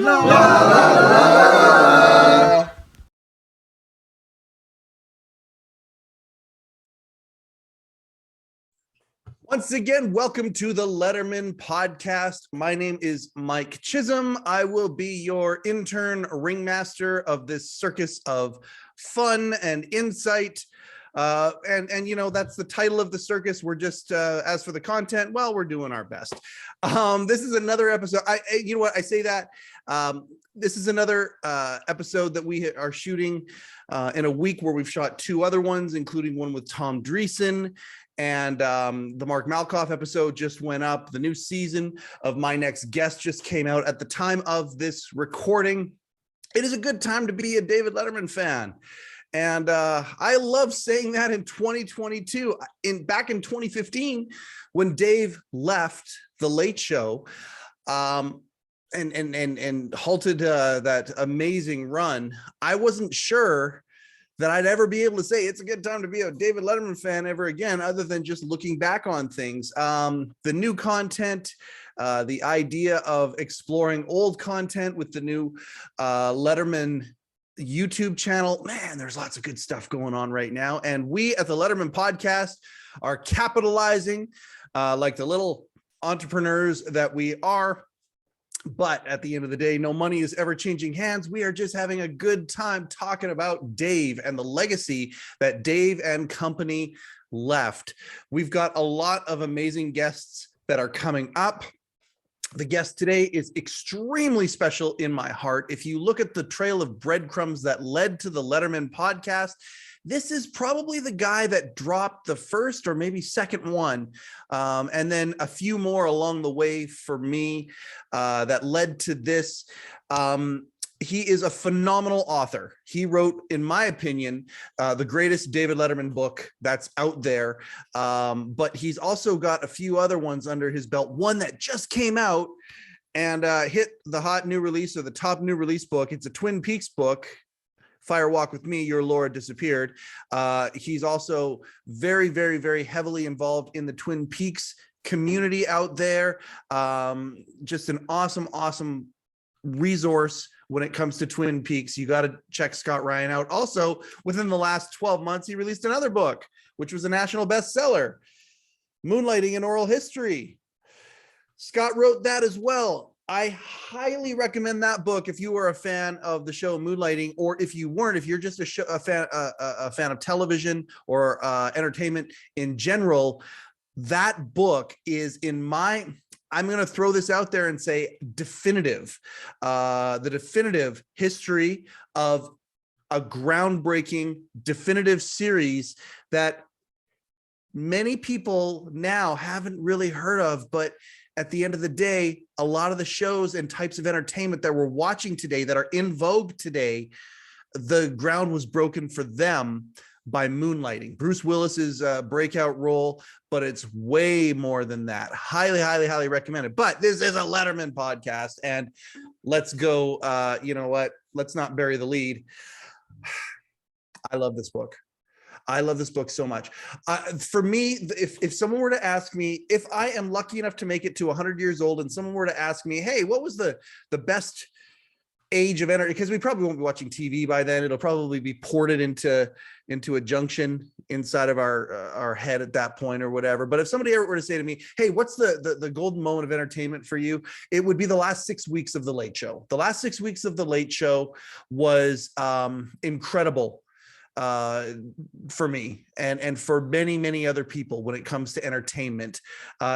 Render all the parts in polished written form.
La, la, la. Once again, welcome to the Letterman Podcast. My name is Mike Chisholm. I will be your intern ringmaster of this circus of fun and insight. And you know, that's the title of the circus. We're just, as for the content, well, we're doing our best. This is another episode. You know what, I say that. This is another episode that we are shooting in a week where we've shot two other ones, including one with Tom Dreesen. And the Mark Malkoff episode just went up. The new season of My Next Guest just came out at the time of this recording. It is a good time to be a David Letterman fan. And I love saying that in 2022. Back in 2015, when Dave left The Late Show and halted that amazing run, I wasn't sure that I'd ever be able to say it's a good time to be a David Letterman fan ever again, other than just looking back on things. The new content, the idea of exploring old content with the new Letterman YouTube channel, man, there's lots of good stuff going on right now. And we at the Letterman Podcast are capitalizing like the little entrepreneurs that we are. But at the end of the day, no money is ever changing hands. We are just having a good time talking about Dave and the legacy that Dave and company left. We've got a lot of amazing guests that are coming up. The guest today is extremely special in my heart. If you look at the trail of breadcrumbs that led to the Letterman Podcast, this is probably the guy that dropped the first or maybe second one, and then a few more along the way for me that led to this. He is a phenomenal author. He wrote, in my opinion, the greatest David Letterman book that's out there. But he's also got a few other ones under his belt. One that just came out and hit the hot new release, or the top new release book. It's a Twin Peaks book. Fire Walk with Me, Your Laura Disappeared. He's also very, very, very heavily involved in the Twin Peaks community out there. Just an awesome resource when it comes to Twin Peaks. You got to check Scott Ryan out. Also, within the last 12 months, he released another book, which was a national bestseller, Moonlighting in Oral History. Scott wrote that as well. I highly recommend that book if you are a fan of the show Moonlighting, or if you weren't, if you're just a fan of television or entertainment in general. That book is, I'm going to throw this out there and say definitive, the definitive history of a groundbreaking definitive series that many people now haven't really heard of. But at the end of the day, a lot of the shows and types of entertainment that we're watching today that are in vogue today, the ground was broken for them by Moonlighting. Bruce Willis's breakout role, but it's way more than that. Highly recommended. But this is a Letterman podcast, and let's go. You know what? Let's not bury the lead. I love this book. I love this book so much. For me, if someone were to ask me, if I am lucky enough to make it to 100 years old, and someone were to ask me, hey, what was the best age of entertainment, because we probably won't be watching TV by then. It'll probably be ported into a junction inside of our head at that point or whatever. But if somebody ever were to say to me, hey, what's the golden moment of entertainment for you? It would be the last 6 weeks of The Late Show. The last 6 weeks of The Late Show was incredible for me and for many other people when it comes to entertainment.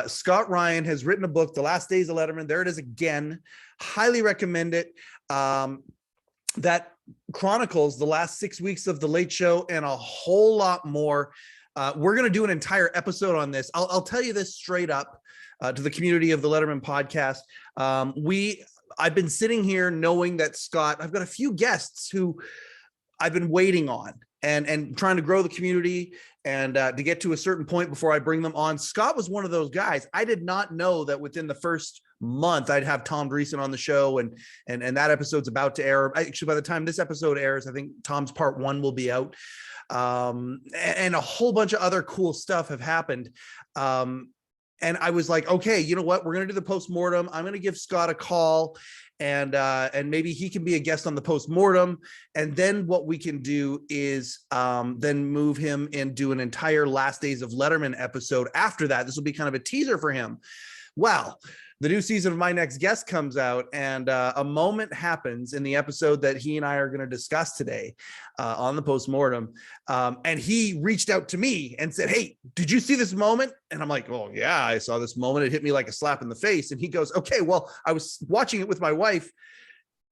Scott Ryan has written a book, The Last Days of Letterman. There it is again. Highly recommend it. That chronicles the last 6 weeks of The Late Show and a whole lot more. We're going to do an entire episode on this. I'll tell you this straight up to the community of the Letterman Podcast. I've been sitting here knowing that Scott, I've got a few guests who I've been waiting on and trying to grow the community and to get to a certain point before I bring them on. Scott was one of those guys. I did not know that within the first month I'd have Tom Dreesen on the show, and that episode's about to air. Actually, by the time this episode airs, I think Tom's part 1 will be out. And a whole bunch of other cool stuff have happened. And I was like, okay, you know what? We're going to do the post mortem. I'm going to give Scott a call and maybe he can be a guest on the Post Mortem. And then what we can do is then move him and do an entire Last Days of Letterman episode after that. This will be kind of a teaser for him. Well, the new season of My Next Guest comes out, and a moment happens in the episode that he and I are going to discuss today on the Post Mortem. And he reached out to me and said, "Hey, did you see this moment?" And I'm like, "Oh yeah, I saw this moment. It hit me like a slap in the face." And he goes, "Okay, well, I was watching it with my wife,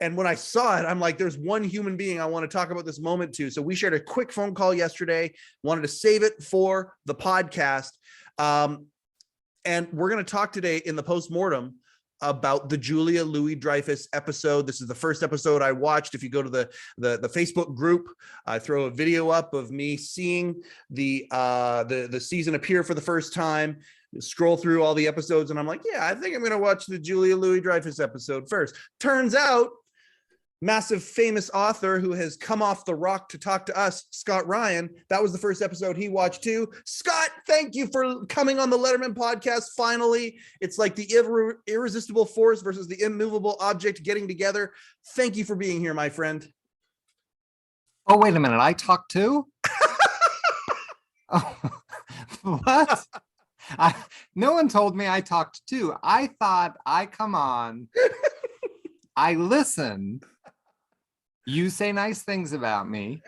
and when I saw it, I'm like, there's one human being I want to talk about this moment to." So we shared a quick phone call yesterday, wanted to save it for the podcast. And we're going to talk today in the Post Mortem about the Julia Louis-Dreyfus episode. This is the first episode I watched. If you go to the Facebook group, I throw a video up of me seeing the season appear for the first time, scroll through all the episodes, and I'm like, yeah, I think I'm going to watch the Julia Louis-Dreyfus episode first. Turns out, massive famous author who has come off the rock to talk to us, Scott Ryan, that was the first episode he watched too. Scott, thank you for coming on the Letterman podcast. Finally, it's like the irresistible force versus the immovable object getting together. Thank you for being here, my friend. Oh, wait a minute. I talked too? Oh, what? No one told me I talked too. I thought I come on, I listen, you say nice things about me,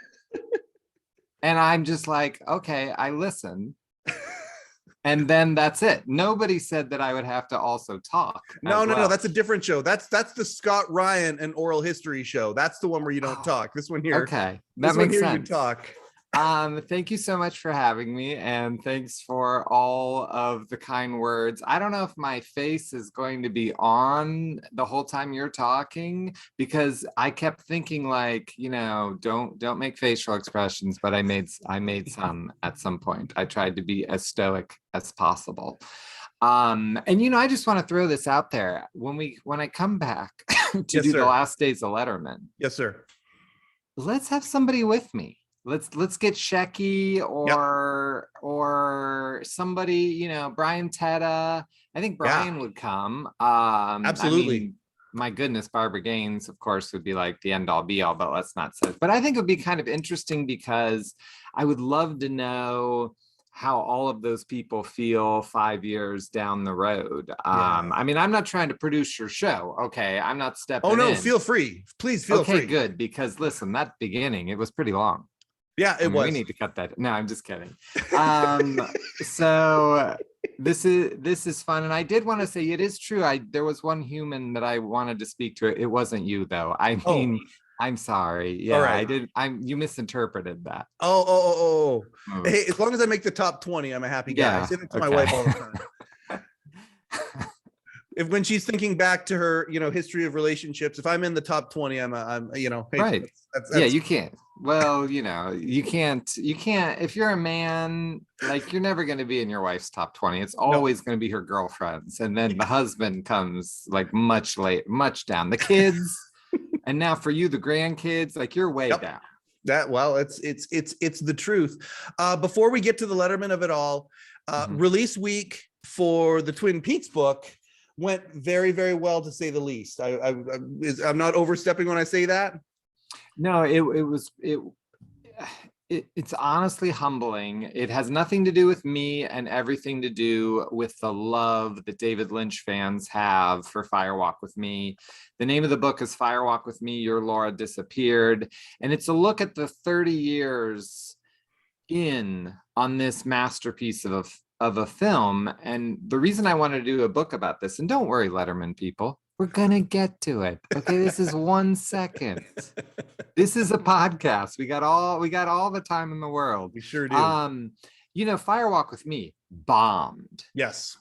and I'm just like, okay, I listen, and then that's it. Nobody said that I would have to also talk. No, that's a different show. That's the Scott Ryan and Oral History show. That's the one where you don't talk. This one here, okay, that makes sense. You talk. Thank you so much for having me, and thanks for all of the kind words. I don't know if my face is going to be on the whole time you're talking, because I kept thinking, like, don't make facial expressions, but I made some at some point. I tried to be as stoic as possible. And I just want to throw this out there. When I come back to Yes, do sir. the Last Days of Letterman, Yes, sir. let's have somebody with me. Let's get Shecky or somebody, Brian Teta. I think Brian would come. Absolutely. I mean, my goodness, Barbara Gaines, of course, would be like the end all be all, but let's not say it. But I think it would be kind of interesting, because I would love to know how all of those people feel 5 years down the road. I mean, I'm not trying to produce your show. Okay. I'm not stepping in. Oh no, feel free. Please feel free. Okay, good. Because listen, that beginning, it was pretty long. Yeah, it was. We need to cut that. No, I'm just kidding. So this is fun, and I did want to say it is true. There was one human that I wanted to speak to. It wasn't you, though. I mean, I'm sorry. Yeah, right. I did. You misinterpreted that. Oh. Hey, as long as I make the top 20, I'm a happy guy. I say it to my wife all the time. When she's thinking back to her, history of relationships, if I'm in the top 20, I'm hey, right. That's you can't. Well, you can't, if you're a man, like, you're never going to be in your wife's top 20. It's always going to be her girlfriends. And then the husband comes like much down, the kids. And now for you, the grandkids, like, you're way down. It's the truth. Before we get to the Letterman of it all, release week for the Twin Peaks book went very, very well, to say the least. I'm not overstepping when I say that. No, it's honestly humbling. It has nothing to do with me and everything to do with the love that David Lynch fans have for Fire Walk with Me. The name of the book is Fire Walk with Me, Your Laura Disappeared. And it's a look at the 30 years on this masterpiece of a film. And the reason I wanted to do a book about this, and don't worry, Letterman people, we're gonna get to it. Okay, this is 1 second. This is a podcast. We got all the time in the world. We sure do. Fire Walk with Me bombed. Yes.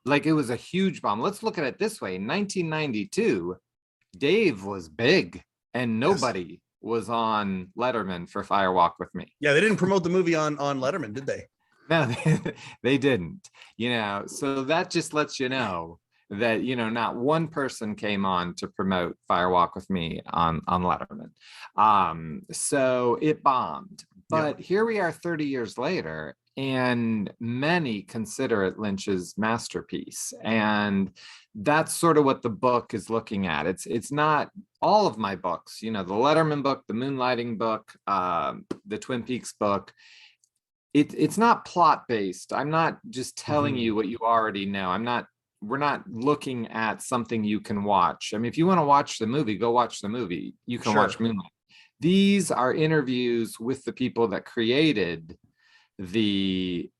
Like, it was a huge bomb. Let's look at it this way. In 1992, Dave was big, and nobody was on Letterman for Fire Walk with Me. Yeah, they didn't promote the movie on Letterman, did they? No, they didn't. So that just lets you know that, not one person came on to promote Fire Walk with Me on Letterman. So it bombed. But here we are 30 years later, and many consider it Lynch's masterpiece. And that's sort of what the book is looking at. It's not all of my books, the Letterman book, the Moonlighting book, the Twin Peaks book. It's not plot based. I'm not just telling you what you already know. We're not looking at something you can watch. I mean, if you want to watch the movie, go watch the movie. You can watch Moonlight. These are interviews with the people that created the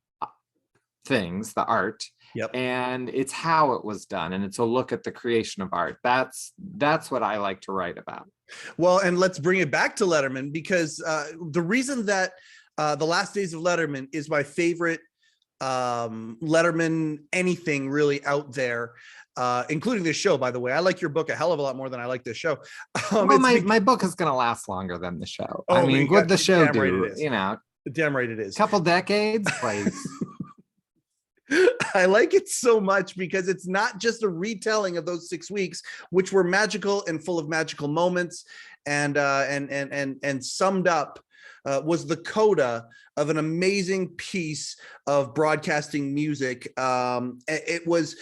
things, the art. Yep. And it's how it was done. And it's a look at the creation of art. That's what I like to write about. Well, and let's bring it back to Letterman, because the reason that The Last Days of Letterman is my favorite Letterman anything really out there, including this show, by the way. I like your book a hell of a lot more than I like this show. Well, my book is going to last longer than the show. Oh, I mean, what the show damn do, right damn right it is. Couple decades, please. I like it so much because it's not just a retelling of those 6 weeks, which were magical and full of magical moments, and summed up was the coda of an amazing piece of broadcasting music. It was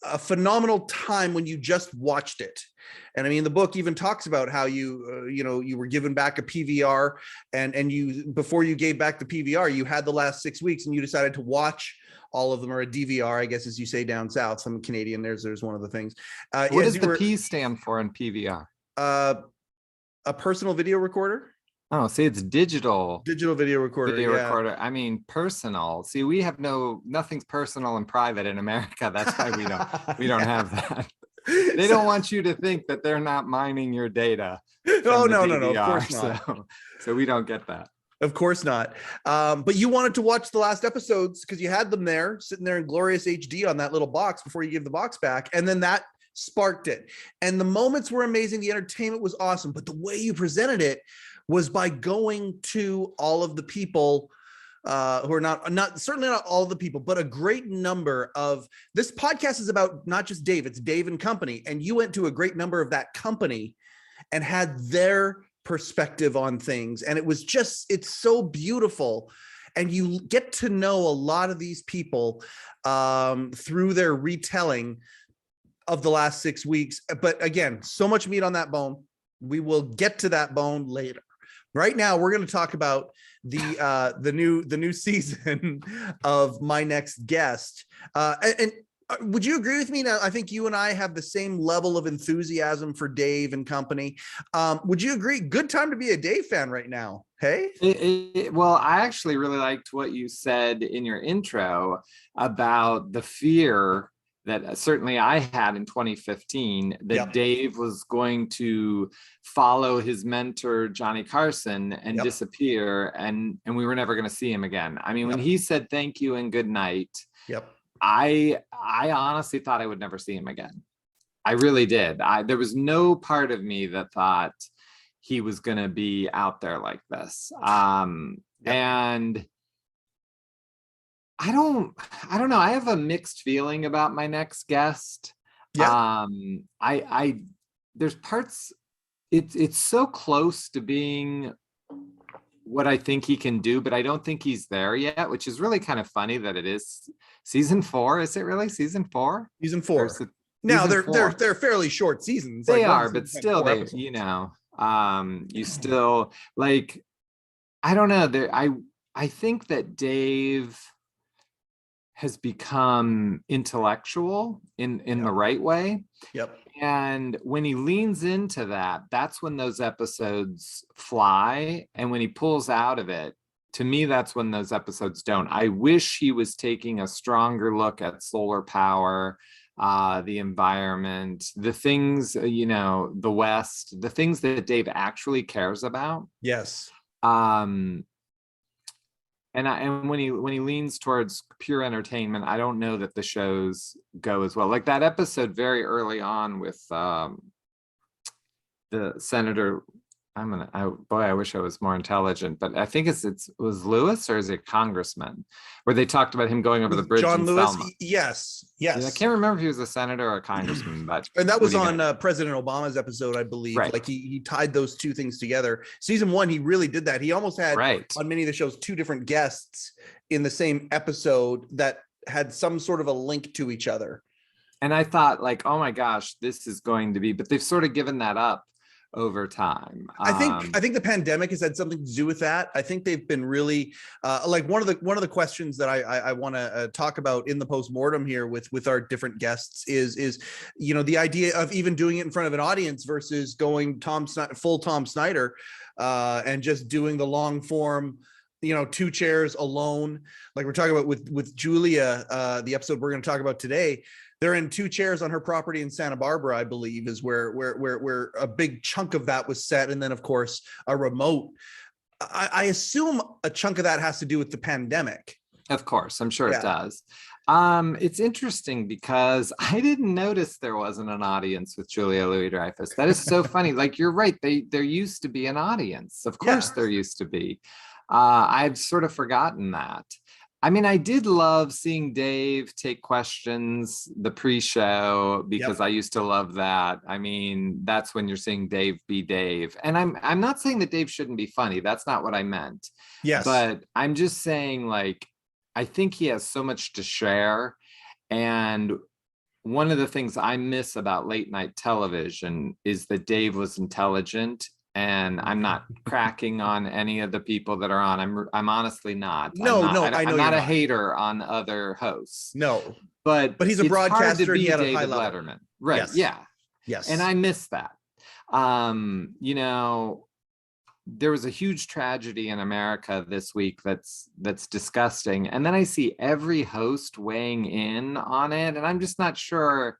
a phenomenal time when you just watched it. And I mean, the book even talks about how you were given back a PVR, and you, before you gave back the PVR, you had the last 6 weeks and you decided to watch all of them, or a DVR, I guess, as you say down south. Some Canadian, there's one of the things. What does the P stand for in PVR? A personal video recorder. Oh, see, it's digital video recorder. Recorder. I mean, personal. See, we have nothing's personal and private in America. That's why we don't have that. They don't want you to think that they're not mining your data. Oh, no, of course not. So we don't get that. Of course not. But you wanted to watch the last episodes because you had them there, sitting there in glorious HD on that little box before you give the box back. And then that sparked it. And the moments were amazing. The entertainment was awesome. But the way you presented it was by going to all of the people who are not certainly not all the people, but a great number of, this podcast is about not just Dave, it's Dave and company. And you went to a great number of that company and had their perspective on things. And it was just, it's so beautiful. And you get to know a lot of these people through their retelling of the last 6 weeks. But again, so much meat on that bone. We will get to that bone later. Right now, we're going to talk about the new season of My Next Guest. And would you agree with me? Now, I think you and I have the same level of enthusiasm for Dave and company. Would you agree? Good time to be a Dave fan right now. Hey? Well, I actually really liked what you said in your intro about the fear that certainly I had in 2015, that Dave was going to follow his mentor, Johnny Carson, and disappear, and we were never going to see him again. I mean, when he said thank you and good night, I honestly thought I would never see him again. I really did. There was no part of me that thought he was going to be out there like this. And I don't know. I have a mixed feeling about My Next Guest. There's parts, it's so close to being what I think he can do, but I don't think he's there yet, which is really kind of funny that it is season 4. Is it really season 4? Season 4. Now they're fairly short seasons. They are, but still, they you still, like, I don't know. I think that Dave has become intellectual in the right way. And when he leans into that, that's when those episodes fly. And when he pulls out of it, to me, that's when those episodes don't. I wish he was taking a stronger look at solar power, the environment, the things, the West, the things that Dave actually cares about. Yes. And when he leans towards pure entertainment, I don't know that the shows go as well. Like that episode very early on with the senator, I wish I was more intelligent, but I think it was Lewis, or is it Congressman, where they talked about him going over the bridge John in Lewis. Selma. Yes. Yeah, I can't remember if he was a senator or a congressman, but and that was on President Obama's episode, I believe. Right. Like he tied those two things together. Season 1, he really did that. He almost had on many of the shows 2 different guests in the same episode that had some sort of a link to each other. And I thought, like, oh my gosh, this is going to be, but they've sort of given that up over time. I think the pandemic has had something to do with that. I think they've been really like one of the questions that I want to talk about in the post-mortem here with our different guests is the idea of even doing it in front of an audience versus going full Tom Snyder and just doing the long form, 2 chairs alone, like we're talking about with Julia, the episode we're going to talk about today. They're in 2 chairs on her property in Santa Barbara, I believe, is where a big chunk of that was set. And then, of course, a remote. I assume a chunk of that has to do with the pandemic. Of course, I'm sure it does. It's interesting because I didn't notice there wasn't an audience with Julia Louis-Dreyfus. That is so funny. Like, you're right. There used to be an audience. Of course, there used to be. I've sort of forgotten that. I mean, I did love seeing Dave take questions, the pre-show, because I used to love that. I mean, that's when you're seeing Dave be Dave. And I'm not saying that Dave shouldn't be funny. That's not what I meant. Yes. But I'm just saying, like, I think he has so much to share. And one of the things I miss about late night television is that Dave was intelligent. And I'm not cracking on any of the people that are on. I'm honestly not. I'm not a hater on other hosts. No, but he's a broadcaster. He had a high level. Letterman, right? Yes. Yes, and I miss that. There was a huge tragedy in America this week that's disgusting, and then I see every host weighing in on it, and I'm just not sure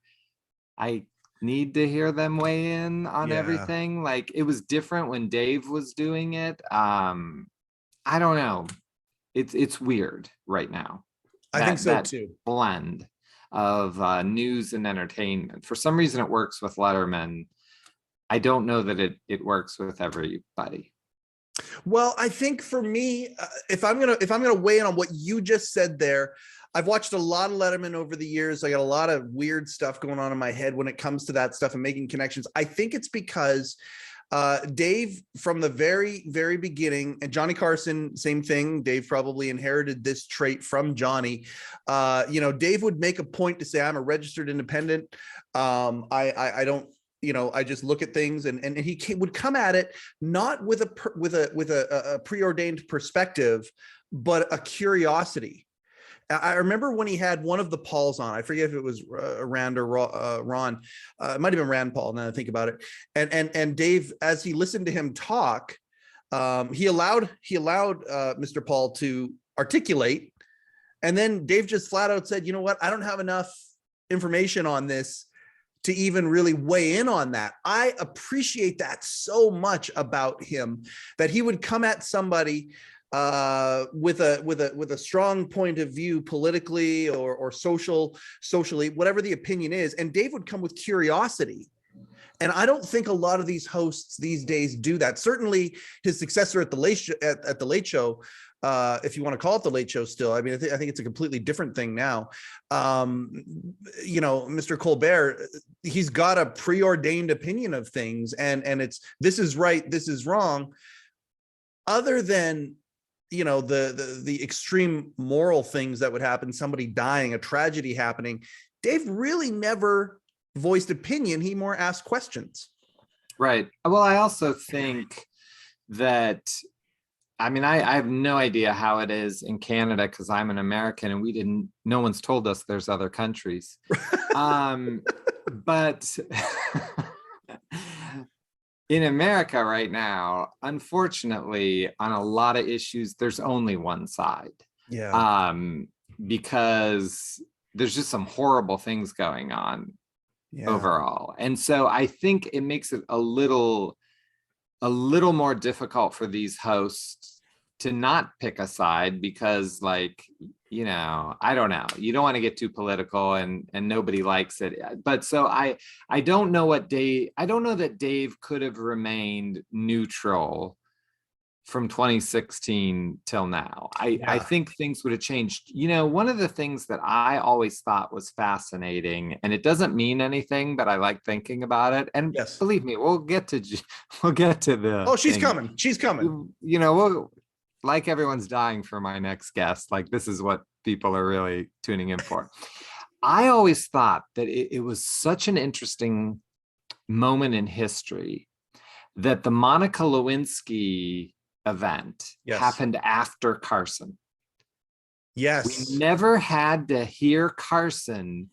I need to hear them weigh in on everything. Like, it was different when Dave was doing it. I don't know. It's weird right now. I think so too. Blend of news and entertainment. For some reason, it works with Letterman. I don't know that it works with everybody. Well, I think for me, if I'm gonna weigh in on what you just said there, I've watched a lot of Letterman over the years. I got a lot of weird stuff going on in my head when it comes to that stuff and making connections. I think it's because Dave, from the very, very beginning, and Johnny Carson, same thing. Dave probably inherited this trait from Johnny. Dave would make a point to say, I'm a registered independent. I don't, I just look at things, and he would come at it not with a preordained perspective, but a curiosity. I remember when he had one of the Pauls on. I forget if it was Rand or Ron. It might have been Rand Paul. Now that I think about it. And Dave, as he listened to him talk, he allowed Mr. Paul to articulate, and then Dave just flat out said, "You know what? I don't have enough information on this to even really weigh in on that." I appreciate that so much about him, that he would come at somebody with a strong point of view politically or socially, whatever the opinion is, and Dave would come with curiosity. And I don't think a lot of these hosts these days do that. Certainly his successor at the Late Show, if you want to call it the Late Show still. I mean, I think it's a completely different thing now. Mr. Colbert, he's got a preordained opinion of things, and it's, this is right, this is wrong. Other than the extreme moral things that would happen, somebody dying, a tragedy happening, Dave really never voiced opinion. He more asked questions. Right. Well, I also think that, I mean, I have no idea how it is in Canada, because I'm an American and no one's told us there's other countries. But in America right now, unfortunately, on a lot of issues, there's only one side. Yeah. Because there's just some horrible things going on overall. And so I think it makes it a little more difficult for these hosts to not pick a side because, like, you know, I don't know. You don't want to get too political, and nobody likes it. But so I don't know what Dave. I don't know that Dave could have remained neutral from 2016 till now. I think things would have changed. You know, one of the things that I always thought was fascinating, and it doesn't mean anything, but I like thinking about it. And believe me, we'll get to the. Oh, she's coming. She's coming. You know, like everyone's dying for my next guest. Like, this is what people are really tuning in for. I always thought that it was such an interesting moment in history that the Monica Lewinsky event happened after Carson. Yes. We never had to hear Carson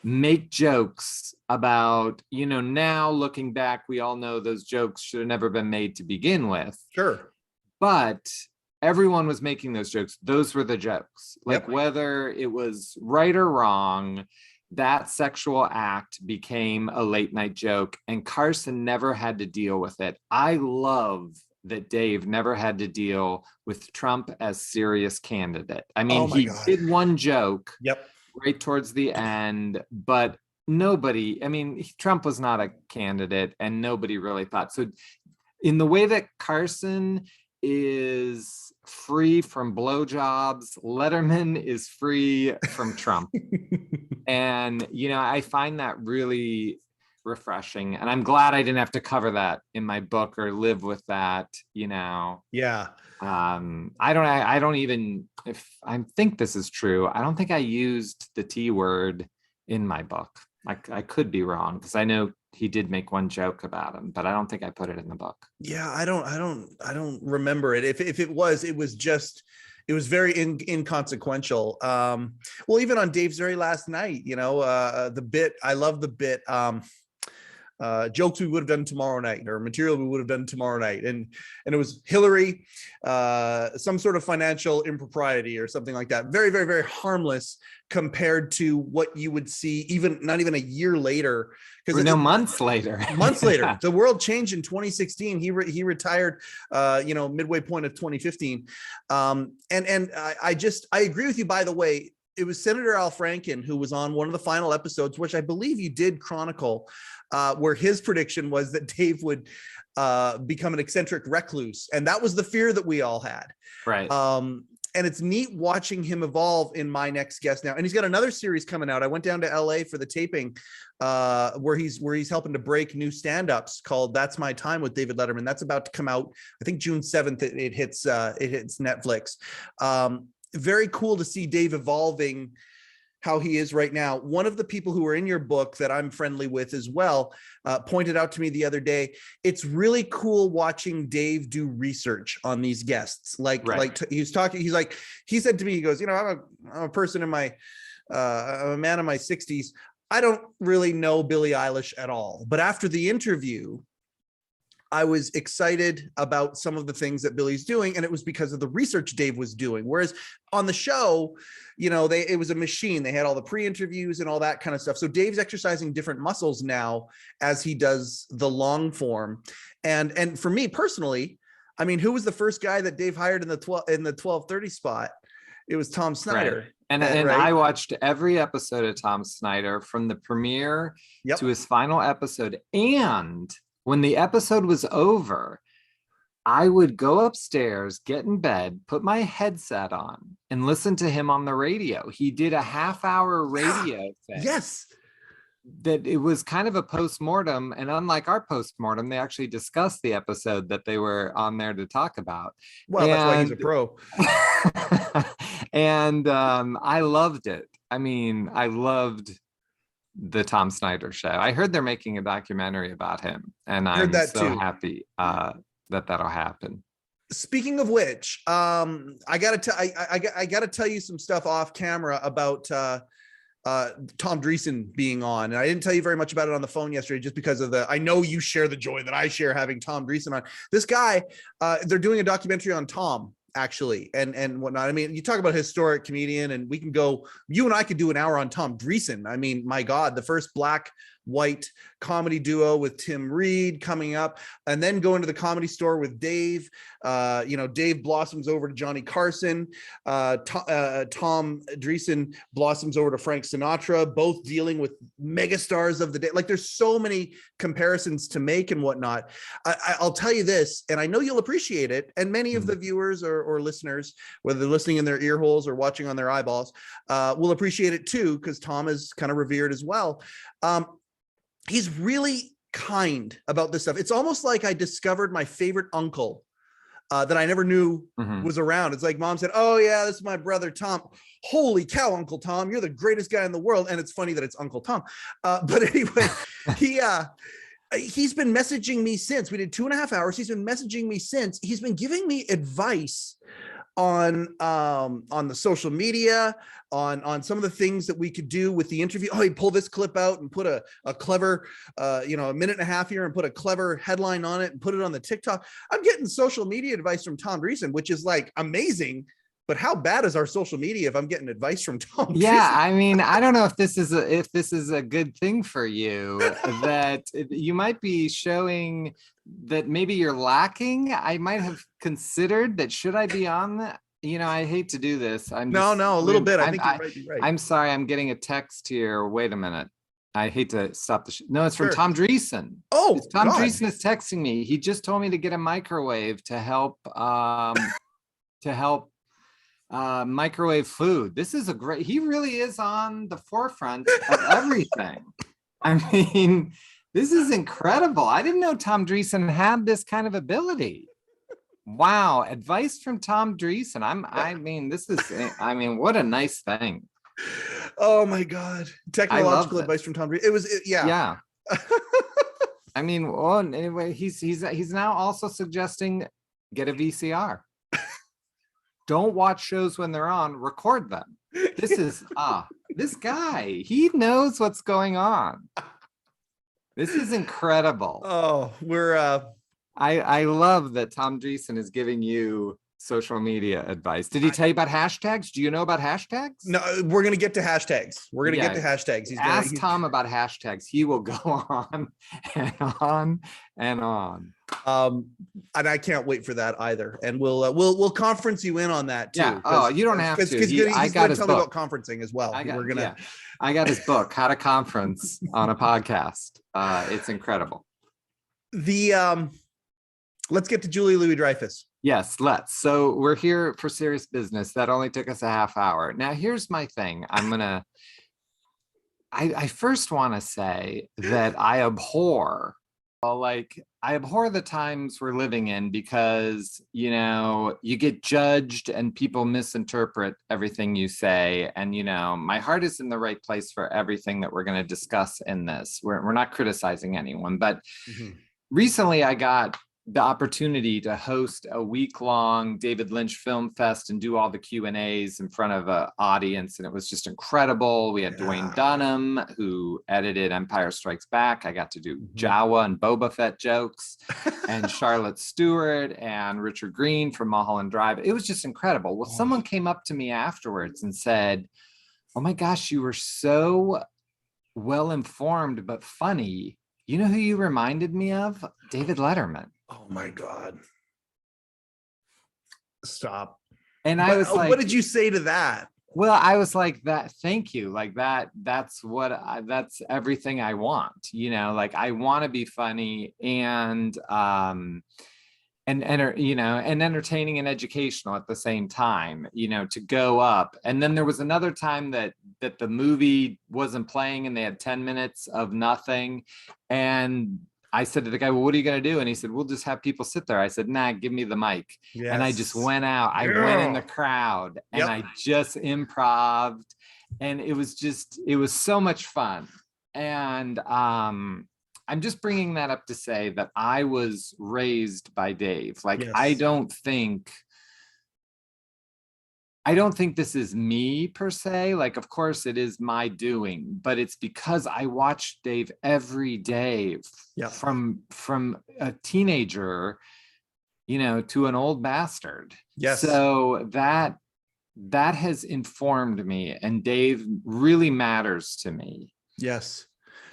make jokes about, you know, now looking back, we all know those jokes should have never been made to begin with. Sure. But everyone was making those jokes. Those were the jokes. Like, whether it was right or wrong, that sexual act became a late night joke, and Carson never had to deal with it. I love that Dave never had to deal with Trump as serious candidate. I mean, he did one joke right towards the end, but nobody, I mean, Trump was not a candidate, and nobody really thought. So in the way that Carson is free from blowjobs, Letterman is free from Trump. And, you know, I find that really refreshing, and I'm glad I didn't have to cover that in my book or live with that, you know. I don't even, if I think this is true, I don't think I used the T word in my book. I could be wrong, because I know he did make one joke about him, but I don't think I put it in the book. I don't remember it. If it was just, it was very inconsequential. Well, even on Dave's very last night, you know, the bit, I love the bit, jokes we would have done tomorrow night, or material we would have done tomorrow night. And it was Hillary, some sort of financial impropriety or something like that. Very, very, very harmless compared to what you would see not even a year later. Because months later. The world changed in 2016. He retired, you know, midway point of 2015. And I agree with you, by the way. It was Senator Al Franken who was on one of the final episodes, which I believe you did chronicle, where his prediction was that Dave would become an eccentric recluse. And that was the fear that we all had. Right. And it's neat watching him evolve in My Next Guest now. And he's got another series coming out. I went down to LA for the taping, where he's helping to break new stand-ups called That's My Time with David Letterman. That's about to come out, I think June 7th. It hits Netflix. Very cool to see Dave evolving how he is right now. One of the people who are in your book that I'm friendly with as well pointed out to me the other day, it's really cool watching Dave do research on these guests. Like he said to me, he goes, you know, I'm a person in my, I'm a man in my 60s. I don't really know Billie Eilish at all. But after the interview, I was excited about some of the things that Billie's doing, and it was because of the research Dave was doing. Whereas on the show, you know, it was a machine. They had all the pre-interviews and all that kind of stuff. So Dave's exercising different muscles now as he does the long form. And for me personally, I mean, who was the first guy that Dave hired in the 1230 spot? It was Tom Snyder. Right. And I watched every episode of Tom Snyder from the premiere to his final episode. And when the episode was over, I would go upstairs, get in bed, put my headset on, and listen to him on the radio. He did a half-hour radio thing. Yes. That it was kind of a post-mortem, and unlike our post-mortem, they actually discussed the episode that they were on there to talk about. Well, that's why he's a pro. And I loved it. I mean, I loved the Tom Snyder show. I heard they're making a documentary about him, and I'm so happy that'll happen. Speaking of which, I gotta tell you some stuff off camera about Tom Dreesen being on, and I didn't tell you very much about it on the phone yesterday, just because of I know you share the joy that I share having Tom Dreesen on. This guy, they're doing a documentary on Tom, actually, and whatnot. I mean, you talk about a historic comedian, and you and I could do an hour on Tom Dreesen. I mean, my God, the first Black white comedy duo with Tim Reed coming up, and then go into the Comedy Store with Dave. Dave blossoms over to Johnny Carson. Tom Dreesen blossoms over to Frank Sinatra, both dealing with megastars of the day. Like, there's so many comparisons to make and whatnot. I'll tell you this, and I know you'll appreciate it, and many of the viewers or listeners, whether they're listening in their ear holes or watching on their eyeballs, will appreciate it too, because Tom is kind of revered as well. He's really kind about this stuff. It's almost like I discovered my favorite uncle that I never knew was around. It's like Mom said, "Oh yeah, this is my brother Tom." Holy cow, Uncle Tom, you're the greatest guy in the world. And it's funny that it's Uncle Tom. But anyway, he's been messaging me since. We did 2.5 hours. He's been messaging me since. He's been giving me advice on the social media, on some of the things that we could do with the interview. Oh, he pull this clip out and put a clever, a minute and a half here and put a clever headline on it and put it on the TikTok. I'm getting social media advice from Tom Dreesen, which is like amazing. But how bad is our social media if I'm getting advice from Tom? Yeah, I mean, I don't know if this is a good thing for you, that you might be showing that maybe you're lacking. I might have considered that. Should I be on that? I hate to do this. A little bit. I think you might be right. I'm sorry. I'm getting a text here. Wait a minute. I hate to stop the No, it's from Tom Dreesen. Oh, Tom Dreesen is texting me. He just told me to get a microwave to help microwave food. This is he really is on the forefront of everything. I mean, this is incredible. I didn't know Tom Dreesen had this kind of ability. Wow. Advice from Tom Dreesen. What a nice thing. Oh my God. Technological advice from Tom Dreesen. Yeah. I mean, anyway, he's now also suggesting get a VCR. Don't watch shows when they're on, record them. This is, this guy, he knows what's going on. This is incredible. Oh, I love that Tom Dreesen is giving you social media advice. Did he tell you about hashtags? Do you know about hashtags? No, we're going to get to hashtags. Get to hashtags. Ask Tom about hashtags. He will go on and on and on. And I can't wait for that either. And we'll conference you in on that too. Yeah. Oh, you don't have to. Because he's going to tell me about conferencing as well. I got his book, How to Conference on a Podcast. It's incredible. Let's get to Julia Louis-Dreyfus. Yes, let's. So we're here for serious business. That only took us a half hour. Now, here's my thing. I first want to say that I abhor the times we're living in, because, you get judged and people misinterpret everything you say. And, my heart is in the right place for everything that we're going to discuss in this. We're not criticizing anyone, but recently I got the opportunity to host a week-long David Lynch Film Fest and do all the Q&As in front of an audience. And it was just incredible. We had Dwayne Dunham, who edited Empire Strikes Back. I got to do Jawa and Boba Fett jokes, and Charlotte Stewart and Richard Green from Mulholland Drive. It was just incredible. Well, someone came up to me afterwards and said, "Oh my gosh, you were so well-informed but funny. You know who you reminded me of? David Letterman." Oh my God. Stop. And I was like, what did you say to that? Well, I was like, thank you. Like that's everything I want. I want to be funny and entertaining and educational at the same time, to go up. And then there was another time that the movie wasn't playing and they had 10 minutes of nothing. And I said to the guy, "Well, what are you going to do?" And he said, "We'll just have people sit there." I said, "Nah, give me the mic." Yes. And I just went out. I went in the crowd and I just improv'd. And it was so much fun. And I'm just bringing that up to say that I was raised by Dave. I don't think this is me per se. Of course it is my doing, but it's because I watched Dave every day from a teenager, to an old bastard. Yes. So that has informed me, and Dave really matters to me. Yes.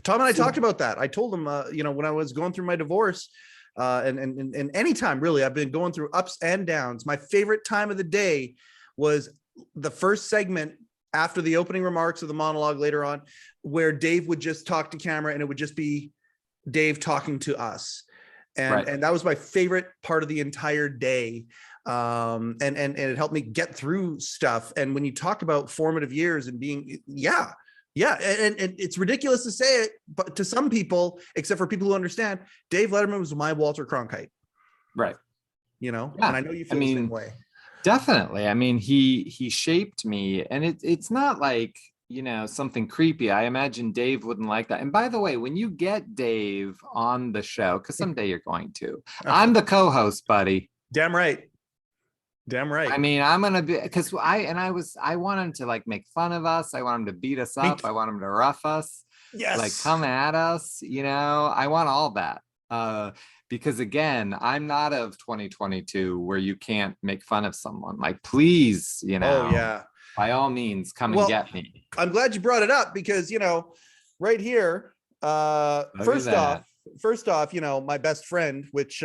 Tom and I talked about that. I told him, when I was going through my divorce, and anytime really, I've been going through ups and downs. My favorite time of the day was the first segment after the opening remarks of the monologue later on, where Dave would just talk to camera and it would just be Dave talking to us. And that was my favorite part of the entire day. And it helped me get through stuff. And when you talk about formative years and being, and it's ridiculous to say it, but to some people, except for people who understand, Dave Letterman was my Walter Cronkite. Right. And I know you feel the same way. Definitely. I mean, he shaped me, and it's not like, something creepy. I imagine Dave wouldn't like that. And by the way, when you get Dave on the show, because someday you're going to, I'm the co-host, buddy. Damn right. I mean, I'm going to be, because I want him to like make fun of us. I want him to beat us up. I want him to rough us. Yes. Like come at us. I want all that. Because again, I'm not of 2022 where you can't make fun of someone. Like, please, Oh yeah. By all means, come and get me. I'm glad you brought it up because, right here, first off, my best friend, which,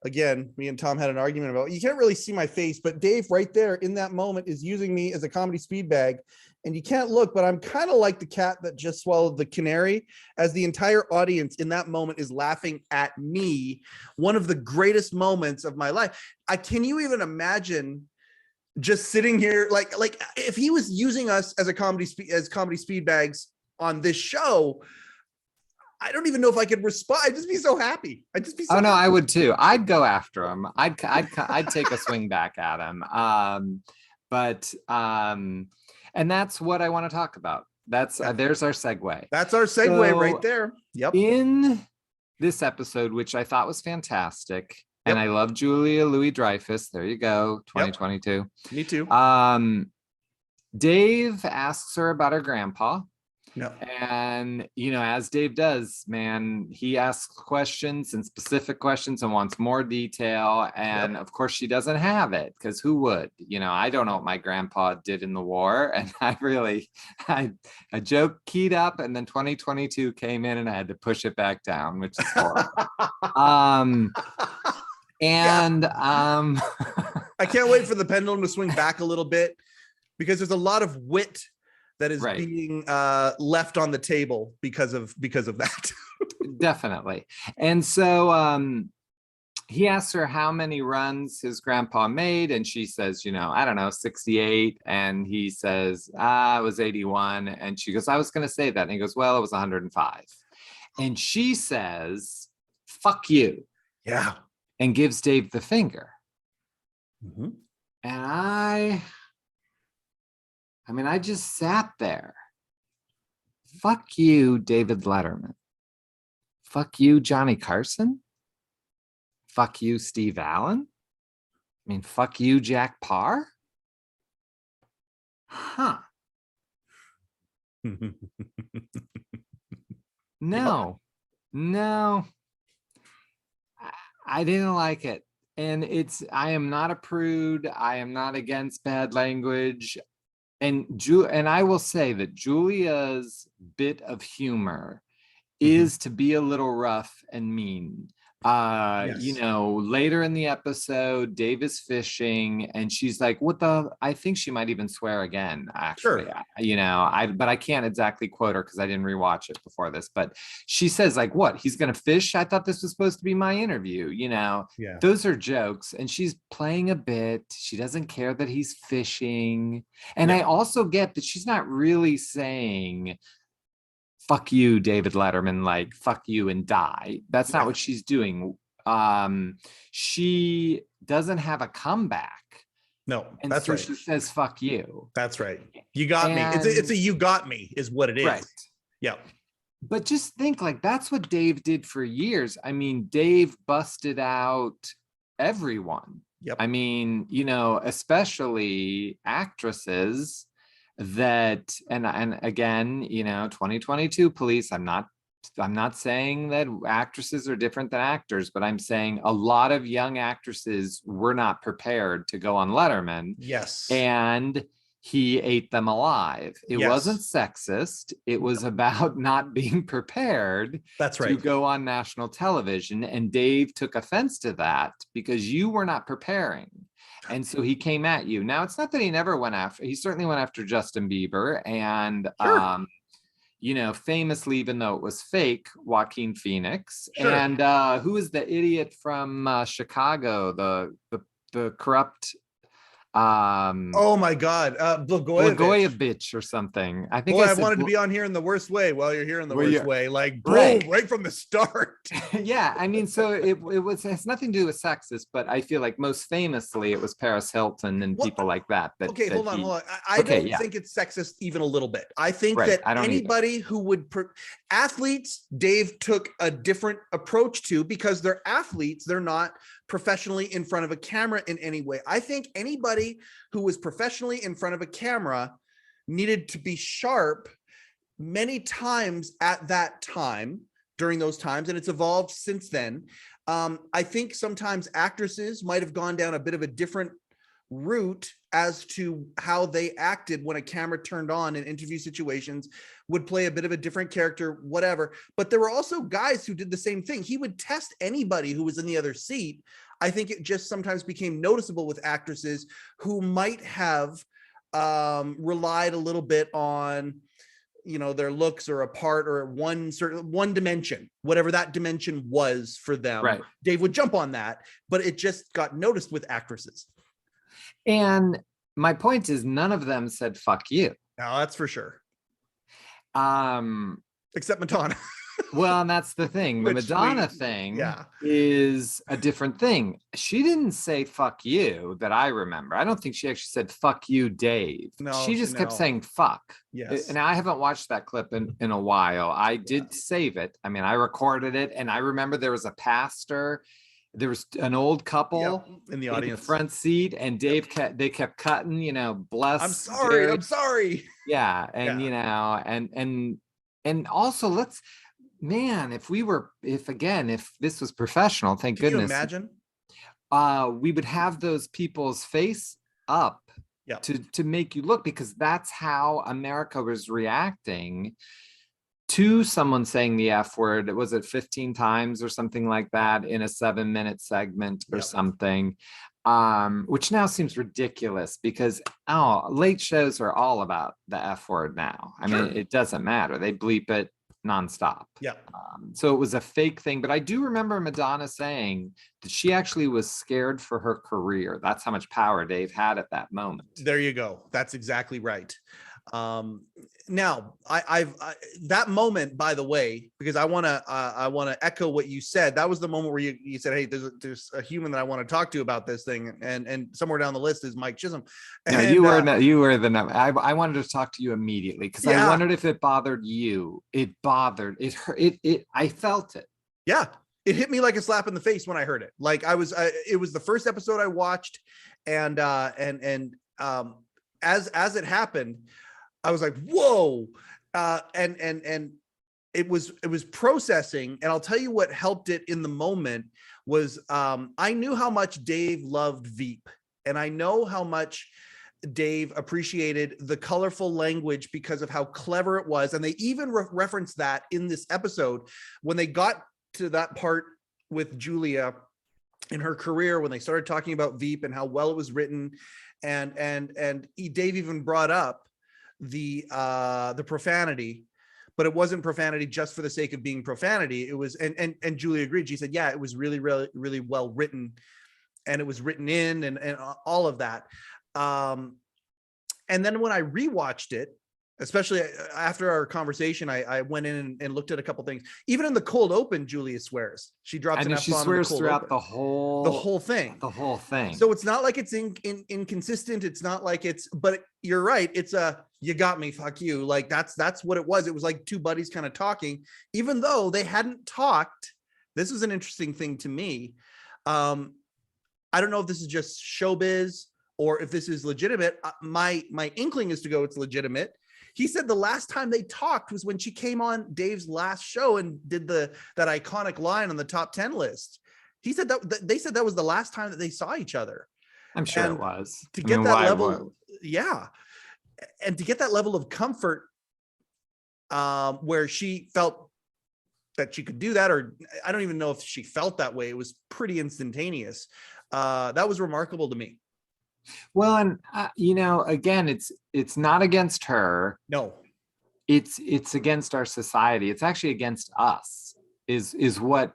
again, me and Tom had an argument about, you can't really see my face, but Dave right there in that moment is using me as a comedy speed bag. And you can't look, but I'm kind of like the cat that just swallowed the canary, as the entire audience in that moment is laughing at me. One of the greatest moments of my life. Can you even imagine just sitting here, like if he was using us as comedy speed bags on this show? I don't even know if I could respond. I'd just be so happy. No, I would too. I'd go after him. I'd take a swing back at him. And that's what I want to talk about. There's our segue. That's our segue right there. Yep. In this episode, which I thought was fantastic, and I love Julia Louis-Dreyfus. There you go, 2022. Yep. Me too. Dave asks her about her grandpa. No. And, as Dave does, man, he asks questions and specific questions and wants more detail. And of course, she doesn't have it, because who would? I don't know what my grandpa did in the war. And a joke keyed up, and then 2022 came in and I had to push it back down, which is horrible. I can't wait for the pendulum to swing back a little bit, because there's a lot of wit that is being left on the table because of that. Definitely. And so he asks her how many runs his grandpa made, and she says, I don't know, 68. And he says, it was 81. And she goes, I was going to say that. And he goes, well, it was 105. And she says, fuck you. Yeah. And gives Dave the finger. Mm-hmm. And I just sat there. Fuck you, David Letterman. Fuck you, Johnny Carson. Fuck you, Steve Allen. Fuck you, Jack Parr. Huh. No. I didn't like it. And I am not a prude. I am not against bad language. And I will say that Julia's bit of humor is to be a little rough and mean. Later in the episode, Dave is fishing and she's like, I think she might even swear again, actually. Sure. But I can't exactly quote her because I didn't rewatch it before this, but she says like, what, he's going to fish? I thought this was supposed to be my interview. Those are jokes. And she's playing a bit. She doesn't care that he's fishing. And I also get that she's not really saying, fuck you, David Letterman, like fuck you and die. That's not what she's doing. She doesn't have a comeback. No, and that's so right. She says fuck you. That's right. You got me. It's a you got me is what it is. Right. Yeah. But just think, like, that's what Dave did for years. Dave busted out everyone. Yep. Especially actresses that, and again, 2022 police, I'm not saying that actresses are different than actors, but I'm saying a lot of young actresses were not prepared to go on Letterman. Yes. And he ate them alive. It wasn't sexist. It was about not being prepared to go on national television. And Dave took offense to that because you were not preparing. And so he came at you. Now, it's not that he never went after, he certainly went after Justin Bieber and, you know, famously, even though it was fake, Joaquin Phoenix. And who is the idiot from Chicago, the corrupt oh my God, Blagojevich or something. I think I wanted to be on here in the worst way. Well, you're here in the worst way, like boom, right from the start. Yeah, I mean, so it has nothing to do with sexist, but I feel like most famously it was Paris Hilton and people like that. Hold on. I don't think it's sexist even a little bit. I think that anybody who would athletes, Dave took a different approach to, because they're athletes, they're not professionally in front of a camera in any way. I think anybody who was professionally in front of a camera needed to be sharp many times at that time, during those times, and it's evolved since then. I think sometimes actresses might have gone down a bit of a different route as to how they acted when a camera turned on in interview situations, would play a bit of a different character, whatever. But there were also guys who did the same thing. He would test anybody who was in the other seat. I think it just sometimes became noticeable with actresses who might have relied a little bit on, you know, their looks or a part or one dimension, whatever that dimension was for them. Right. Dave would jump on that, but it just got noticed with actresses. And my point is, none of them said "fuck you." No, that's for sure. Except Madonna. Well, and that's the thing. The Madonna thing is a different thing. She didn't say "fuck you" that I remember. I don't think she actually said "fuck you, Dave." No, she just kept saying "fuck." Yes. And I haven't watched that clip in a while. I did save it. I mean, I recorded it, and I remember there was a pastor. There was an old couple in the audience, in the front seat, and Dave they kept cutting, you know, bless. I'm sorry. I'm sorry. Yeah. And, you know, and also man, if this was professional, thank goodness. Can you imagine? We would have those people's face up to make you look, because that's how America was reacting to someone saying the F word. Was it 15 times or something like that in a 7-minute segment or something, which now seems ridiculous because late shows are all about the F word now. I mean, it doesn't matter. They bleep it nonstop. Yeah. So it was a fake thing, but I do remember Madonna saying that she actually was scared for her career. That's how much power Dave had at that moment. There you go. That's exactly right. Now I've that moment, by the way, because I want to echo what you said. That was the moment where you said, hey, there's a human that I want to talk to about this thing, and somewhere down the list is Mike Chisholm. And, you were the number. I wanted to talk to you immediately because I wondered if it bothered you. It bothered it. I felt it. Yeah, it hit me like a slap in the face when I heard it. Like it was the first episode I watched, and as it happened, I was like, whoa. And it was processing. And I'll tell you what helped it in the moment was, I knew how much Dave loved Veep, and I know how much Dave appreciated the colorful language because of how clever it was. And they even referenced that in this episode when they got to that part with Julia in her career, when they started talking about Veep and how well it was written. And Dave even brought up the profanity, but it wasn't profanity just for the sake of being profanity. It was, and Julia agreed. She said, yeah, it was really, really, really well written, and it was written in and all of that. And then when I rewatched it, especially after our conversation, I went in and looked at a couple things. Even in the cold open, Julia swears. She drops an F-bomb. She swears throughout the whole thing. The whole thing. So it's not like it's inconsistent. It's not like it's, but you're right. It's you got me, fuck you. Like that's what it was. It was like two buddies kind of talking, even though they hadn't talked. This was an interesting thing to me. I don't know if this is just showbiz or if this is legitimate. My inkling is to go, it's legitimate. He said the last time they talked was when she came on Dave's last show and did that iconic line on the top 10 list. He said that they said that was the last time that they saw each other. I'm sure it was. To get that level. Yeah. and to get that level of comfort where she felt that she could do that, or I don't even know if she felt that way. It was pretty instantaneous. That was remarkable to me. Well, and again, it's not against her. No, it's against our society. It's actually against us is what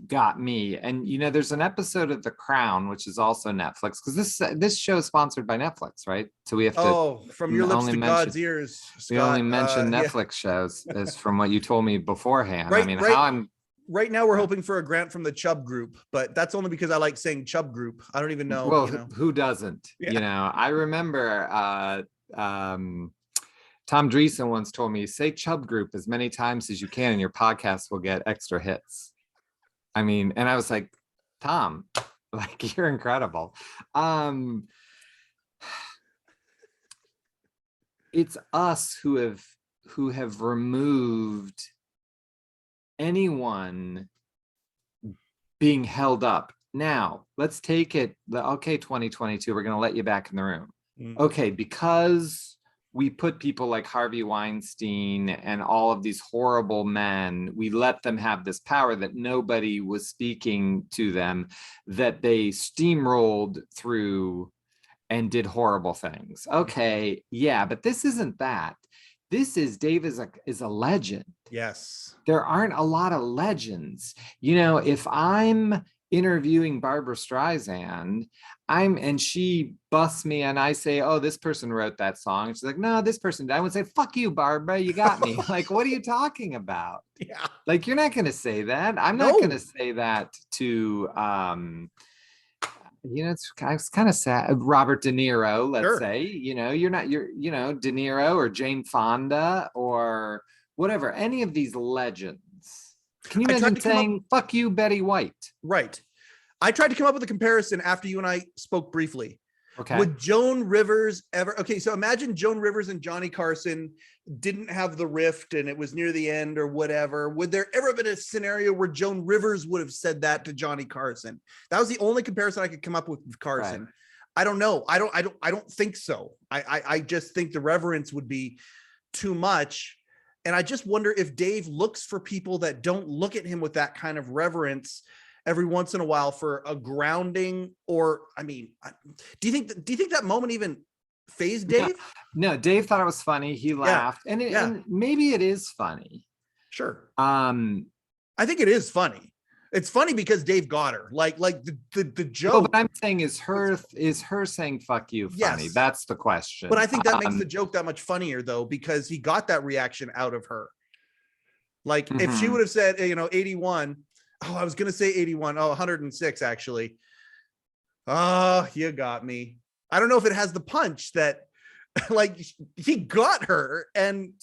got me. And there's an episode of The Crown, which is also Netflix, because this show is sponsored by Netflix, right? So we have to from your lips to God's ears, Scott. We only mention Netflix shows, as from what you told me beforehand. Right now we're hoping for a grant from the Chubb Group, but that's only because I like saying Chubb Group. I don't even know. Well, who doesn't? Yeah. I remember Tom Dreesen once told me, say Chubb Group as many times as you can and your podcast will get extra hits. And I was like, Tom, like, you're incredible. It's us who have removed anyone being held up. Now, let's take it, 2022, we're going to let you back in the room. Okay, because we put people like Harvey Weinstein and all of these horrible men, we let them have this power that nobody was speaking to them, that they steamrolled through and did horrible things. Okay, yeah, but this isn't that. This is, Dave is a legend. Yes. There aren't a lot of legends. If I'm interviewing Barbara Streisand, and she busts me and I say, oh, this person wrote that song. And she's like, no, this person did. I would say, fuck you, Barbara, you got me. Like, what are you talking about? Yeah. Like, you're not going to say that. I'm not going to say that to, it's kind of sad. Robert De Niro, let's say, you're De Niro or Jane Fonda or whatever, any of these legends. Can you imagine saying, fuck you, Betty White? Right. I tried to come up with a comparison after you and I spoke briefly. Okay. Would Joan Rivers ever, so imagine Joan Rivers and Johnny Carson didn't have the rift and it was near the end or whatever. Would there ever been a scenario where Joan Rivers would have said that to Johnny Carson? That was the only comparison I could come up with Carson. Right. I don't know. I don't think so. I just think the reverence would be too much. And I just wonder if Dave looks for people that don't look at him with that kind of reverence every once in a while for a grounding, or, do you think that moment even phased Dave? No, Dave thought it was funny. He laughed, and maybe it is funny. Sure. I think it is funny. It's funny because Dave got her. Like the joke. Well, what I'm saying is her saying "fuck you" funny. Yes. That's the question. But I think that makes the joke that much funnier, though, because he got that reaction out of her. Like, if she would have said, 81. Oh, I was going to say 81. Oh, 106, actually. Oh, you got me. I don't know if it has the punch that, like, he got her. And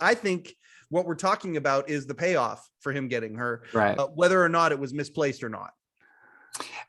I think what we're talking about is the payoff for him getting her, right? Whether or not it was misplaced or not.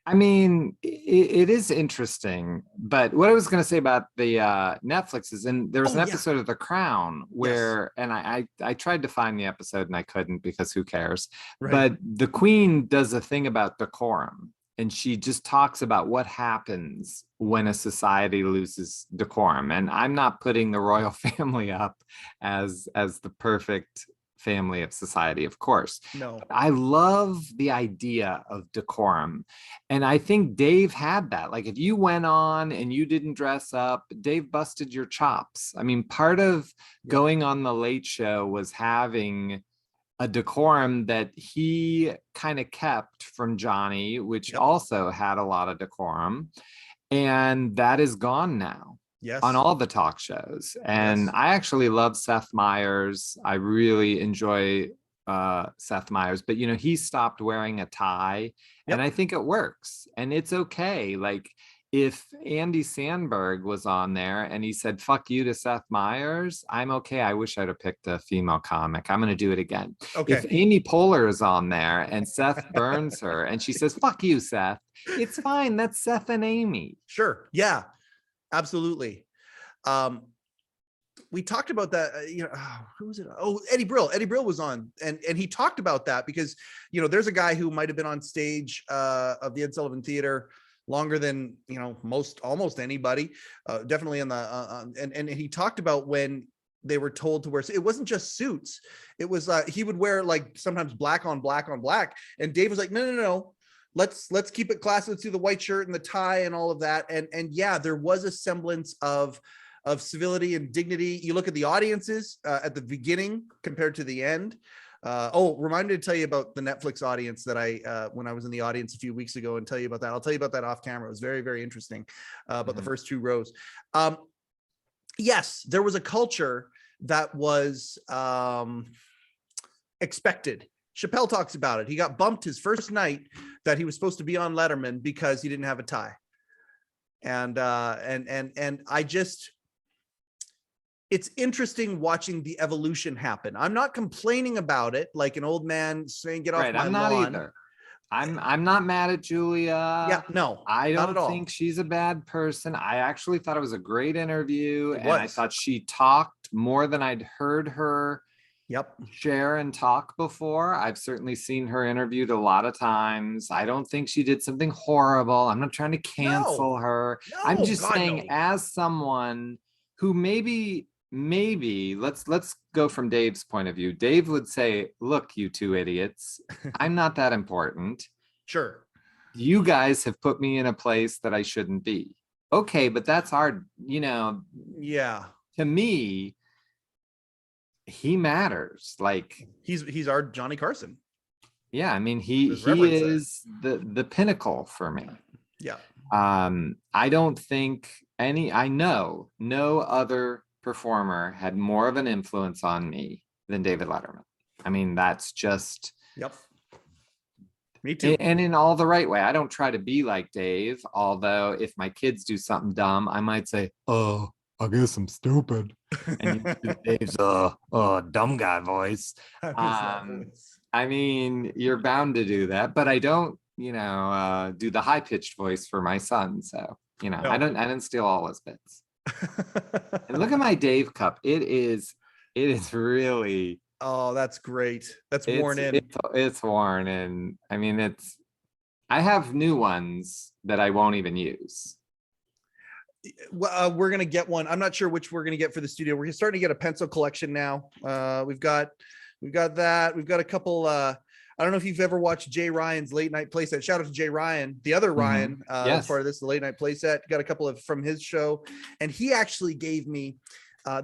It is interesting, but what I was going to say about the Netflix is, and there was an episode of The Crown where, and I tried to find the episode and I couldn't because who cares? Right. But the Queen does a thing about decorum, and she just talks about what happens when a society loses decorum. And I'm not putting the royal family up as the perfect family of society, of course. No, but I love the idea of decorum, and I think Dave had that. Like, if you went on and you didn't dress up, Dave busted your chops. Part of going on the Late Show was having a decorum that he kind of kept from Johnny, which also had a lot of decorum, and that is gone now. Yes. On all the talk shows. And I actually love Seth Meyers. I really enjoy Seth Meyers, but he stopped wearing a tie, and I think it works, and it's okay. Like, if Andy Samberg was on there and he said, fuck you to Seth Meyers, I'm okay. I wish I'd have picked a female comic. I'm going to do it again. Okay. If Amy Poehler is on there and Seth burns her and she says, fuck you, Seth, it's fine. That's Seth and Amy. Sure. Yeah. Absolutely. We talked about that, who was it? Oh, Eddie Brill. Eddie Brill was on, and he talked about that because, there's a guy who might've been on stage of the Ed Sullivan Theater longer than, almost anybody, definitely in the, and he talked about when they were told to wear, it wasn't just suits. It was, he would wear like sometimes black on black on black. And Dave was like, no. Let's keep it classy. Let's do the white shirt and the tie and all of that. And yeah, there was a semblance of civility and dignity. You look at the audiences at the beginning compared to the end. Remind me to tell you about the Netflix audience that I, when I was in the audience a few weeks ago, and tell you about that. I'll tell you about that off camera. It was very, very interesting about the first 2 rows. Yes, there was a culture that was expected. Chappelle talks about it. He got bumped his first night that he was supposed to be on Letterman because he didn't have a tie. And I just, it's interesting watching the evolution happen. I'm not complaining about it like an old man saying, get off my lawn. I'm not either. I'm not mad at Julia. Yeah, no, I don't think she's a bad person. I actually thought it was a great interview, and I thought she talked more than I'd heard her share and talk before. I've certainly seen her interviewed a lot of times. I don't think she did something horrible. I'm not trying to cancel her. I'm just saying, as someone who maybe let's go from Dave's point of view. Dave would say, look, you 2 idiots, I'm not that important. Sure. You guys have put me in a place that I shouldn't be. Okay, but that's our, yeah. To me, he matters. Like he's our Johnny Carson. Yeah, I mean, he is the pinnacle for me. Yeah. I don't think I know no other performer had more of an influence on me than David Letterman. I mean, that's just... Yep. Me too. And in all the right way. I don't try to be like Dave, although if my kids do something dumb, I might say, oh, I guess I'm stupid. And Dave's dumb guy voice. I mean, you're bound to do that, but I don't, do the high-pitched voice for my son. So, no. I didn't steal all his bits. And look at my Dave cup. It is really... Oh, that's great. That's worn in. It's worn in. I mean, I have new ones that I won't even use. We're going to get one. I'm not sure which we're going to get for the studio. We're starting to get a pencil collection now. We've got that. We've got a couple, I don't know if you've ever watched Jay Ryan's late night playset. Shout out to Jay Ryan, the other Ryan, as part of this, the late night playset. Got a couple from his show. And he actually gave me,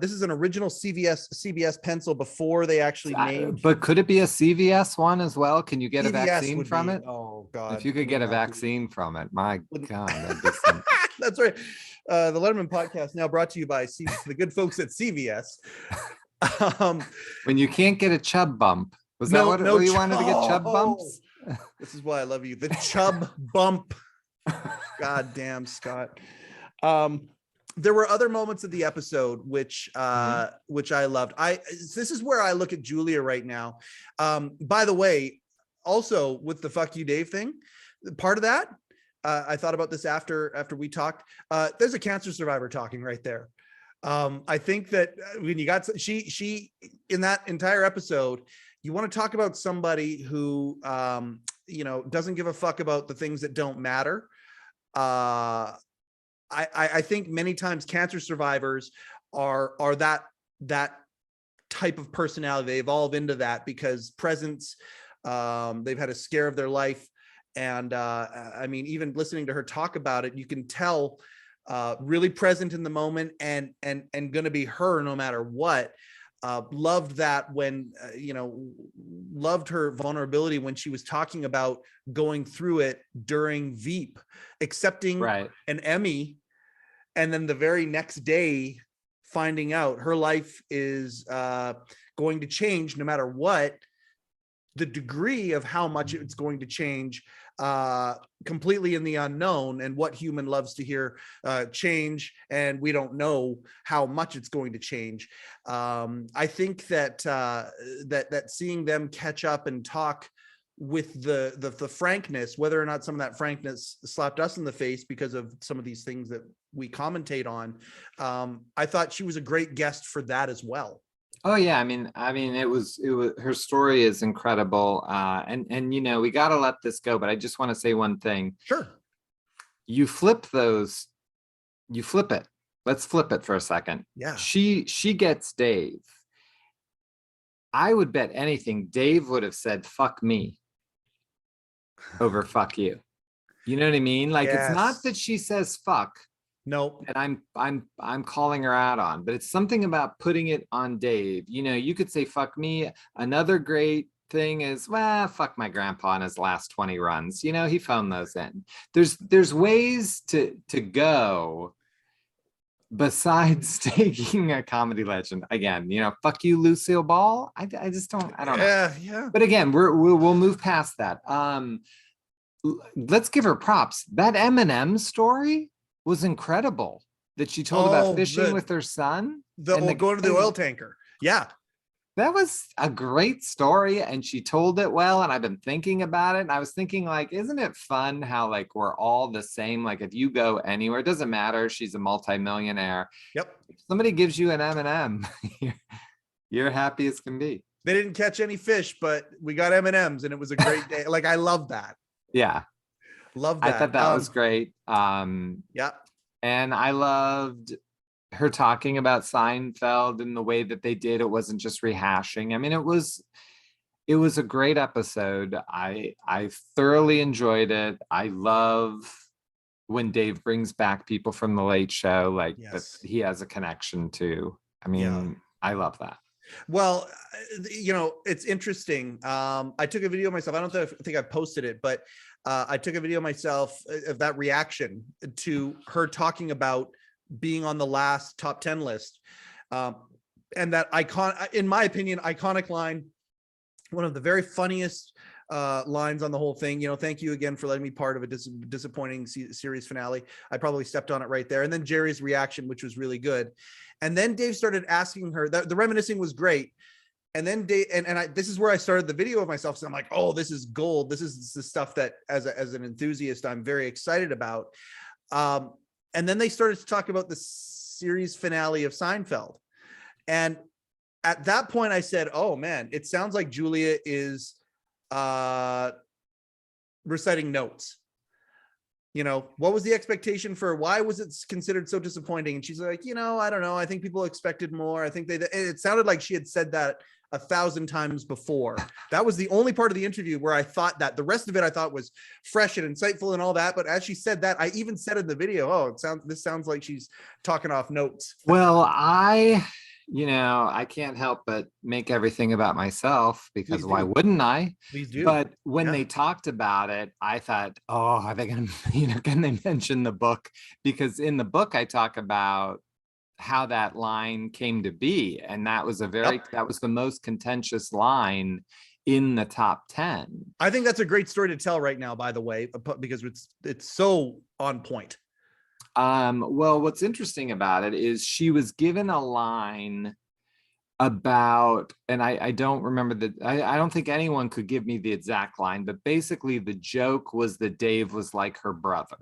this is an original CBS pencil before they actually named. But could it be a CVS one as well? Can you get a vaccine from it? Oh God! If you could get a vaccine from it, my God, that'd be that's right. The Letterman Podcast now brought to you by the good folks at CVS. When you can't get a chub bump, was that what you wanted to get? Chub bumps? This is why I love you. The chub bump. God damn, Scott. There were other moments of the episode which I loved. This is where I look at Julia right now. By the way, also with the fuck you Dave thing, part of that, I thought about this after we talked. There's a cancer survivor talking right there. I think that when you got she in that entire episode, you want to talk about somebody who doesn't give a fuck about the things that don't matter. I think many times cancer survivors are that type of personality. They evolve into that because presence, they've had a scare of their life. And I mean, even listening to her talk about it, you can tell really present in the moment and going to be her no matter what. Loved that when, loved her vulnerability when she was talking about going through it during Veep, accepting an Emmy, and then the very next day finding out her life is going to change no matter what. The degree of how much it's going to change, completely in the unknown, and what human loves to hear change, and we don't know how much it's going to change. I think that that seeing them catch up and talk with the frankness, whether or not some of that frankness slapped us in the face because of some of these things that we commentate on, I thought she was a great guest for that as well. Oh yeah, I mean, it was her story is incredible, and we got to let this go. But I just want to say one thing. Sure. you flip it. Let's flip it for a second. Yeah. She gets Dave. I would bet anything Dave would have said fuck me over fuck you. You know what I mean? Like, it's not that she says fuck. Nope. And I'm calling her out on, but it's something about putting it on Dave. You know, you could say fuck me. Another great thing is, well, fuck my grandpa in his last 20 runs. You know, he phoned those in. There's ways to go besides taking a comedy legend. Again, you know, fuck you, Lucille Ball. I don't know. Yeah. But again, we'll move past that. Let's give her props. That Eminem story was incredible, that she told about fishing with her son. Going to the oil tanker. Yeah. That was a great story, and she told it well, and I've been thinking about it, and I was thinking, like, isn't it fun how, like, we're all the same? Like, if you go anywhere, it doesn't matter. She's a multimillionaire. Yep. If somebody gives you an M&M, you're happy as can be. They didn't catch any fish, but we got M&Ms, and it was a great day. Like, I love that. Yeah. Love that. I thought that was great. Yeah. And I loved her talking about Seinfeld and the way that they did. It wasn't just rehashing. I mean, it was a great episode. I thoroughly enjoyed it. I love when Dave brings back people from the Late Show, like that he has a connection to. I mean, I love that. Well, you know, it's interesting. I took a video of myself. I don't think I posted it, but I took a video myself of that reaction to her talking about being on the last top 10 list. And that in my opinion, iconic line, one of the very funniest lines on the whole thing. You know, thank you again for letting me part of a disappointing series finale. I probably stepped on it right there. And then Jerry's reaction, which was really good. And then Dave started asking her, the reminiscing was great. And then Dave, this is where I started the video of myself. So I'm like, oh, this is gold. This is the stuff that as an enthusiast, I'm very excited about. And then they started to talk about the series finale of Seinfeld. And at that point I said, oh man, it sounds like Julia is reciting notes. You know, what was the expectation for, why was it considered so disappointing? And she's like, you know, I don't know. I think people expected more. I think it sounded like she had said that 1,000 times before. That was the only part of the interview where I thought that. The rest of it I thought was fresh and insightful and all that. But as she said that, I even said in the video, oh, this sounds like she's talking off notes. Well, you know, I can't help but make everything about myself, because why wouldn't I? Please do. But when they talked about it, I thought, oh, are they going to, you know, can they mention the book? Because in the book, I talk about how that line came to be. And that was that was the most contentious line in the top 10. I think that's a great story to tell right now, by the way, because it's so on point. Well, what's interesting about it is she was given a line about, and I don't remember I don't think anyone could give me the exact line, but basically the joke was that Dave was like her brother,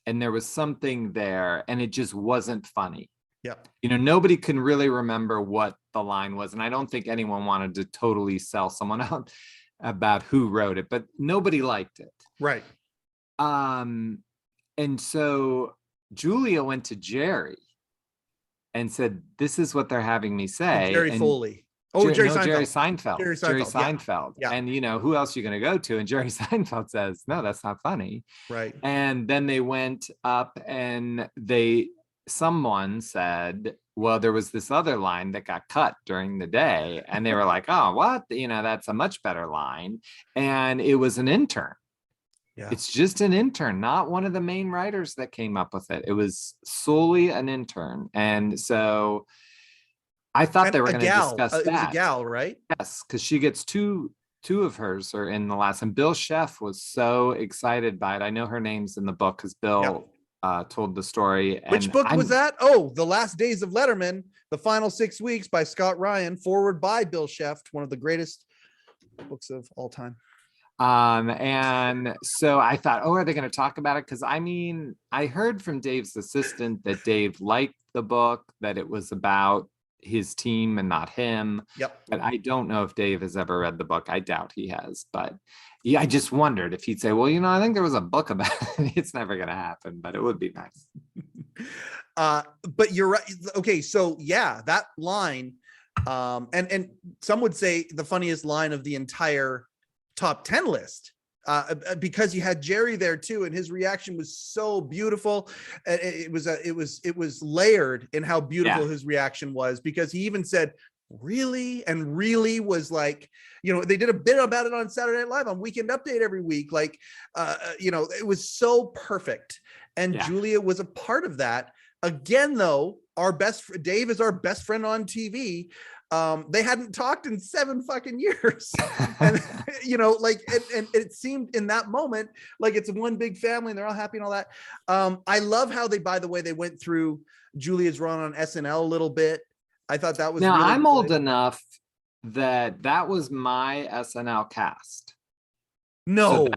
and there was something there, and it just wasn't funny. Yeah. You know, nobody can really remember what the line was, and I don't think anyone wanted to totally sell someone out about who wrote it, but nobody liked it. Right. And so Julia went to Jerry and said, this is what they're having me say. Jerry Foley. Oh, Jerry Seinfeld. Jerry Seinfeld. Yeah. And, you know, who else are you going to go to? And Jerry Seinfeld says, no, that's not funny. Right. And then they went up and someone said, well, there was this other line that got cut during the day. And they were like, oh, what? You know, that's a much better line. And it was an intern. Yeah. It's just an intern, not one of the main writers that came up with it. It was solely an intern. And so I thought they were going to discuss that. It was a gal, right? Yes, because she gets two of hers are in the last. And Bill Sheff was so excited by it. I know her name's in the book because Bill told the story. Which book was that? Oh, The Last Days of Letterman, The Final 6 Weeks by Scott Ryan, forward by Bill Sheff, one of the greatest books of all time. And so I thought, oh, are they going to talk about it? Because I mean, I heard from Dave's assistant that Dave liked the book, that it was about his team and not him. Yep. But I don't know if Dave has ever read the book. I doubt he has, but Yeah, I just wondered if he'd say, well, I think there was a book about it. It's never going to happen, but it would be nice. But you're right. Okay, so yeah, that line, and some would say the funniest line of the entire top 10 list, because you had Jerry there too, and his reaction was so beautiful. It was layered in how beautiful his reaction was, because he even said, really? And really was like, they did a bit about it on Saturday Night Live on Weekend Update every week. Like, it was so perfect. And Julia was a part of that. Again, though, Dave is our best friend on TV. They hadn't talked in 7 fucking years. And, and it seemed in that moment, like it's one big family and they're all happy and all that. I love how by the way, they went through Julia's run on SNL a little bit. I thought that was now really I'm good. old enough that was my SNL cast. No.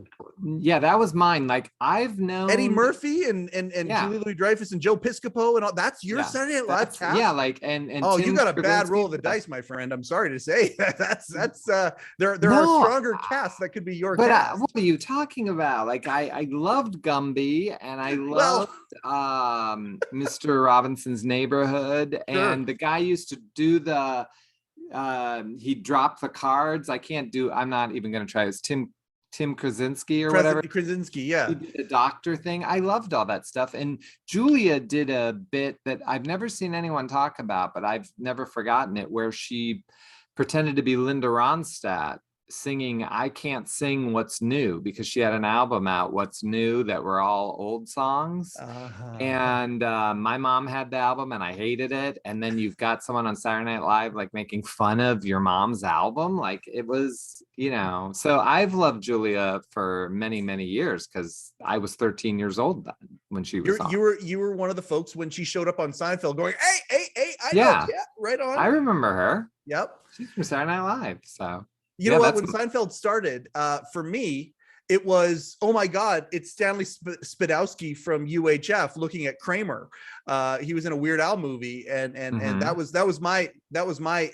That was mine. Like, I've known Eddie Murphy and Julia Louis-Dreyfus and Joe Piscopo and all. That's your Saturday Night Live cast? Yeah, like and oh, Tim you got a bad roll of the dice, my friend. I'm sorry to say. that's there are stronger casts that could be your cast. What are you talking about? Like, I loved Gumby, and I loved Mr. Robinson's Neighborhood, and the guy used to do the he dropped the cards. I'm not even going to try. It's Tim Krasinski or whatever. Krasinski, yeah. He did the doctor thing. I loved all that stuff. And Julia did a bit that I've never seen anyone talk about, but I've never forgotten it, where she pretended to be Linda Ronstadt singing I Can't Sing What's New, because she had an album out, What's New, that were all old songs. And my mom had the album and I hated it. And then you've got someone on Saturday Night Live like making fun of your mom's album. Like, it was, so I've loved Julia for many, many years, because I was 13 years old then when she was on. You were one of the folks when she showed up on Seinfeld going, hey, I know, yeah, right on. I remember her. Yep. She's from Saturday Night Live, so. You know what? When Seinfeld started, for me, it was, oh my God, it's Stanley Spadowski from UHF looking at Kramer. He was in a Weird Al movie, and that was my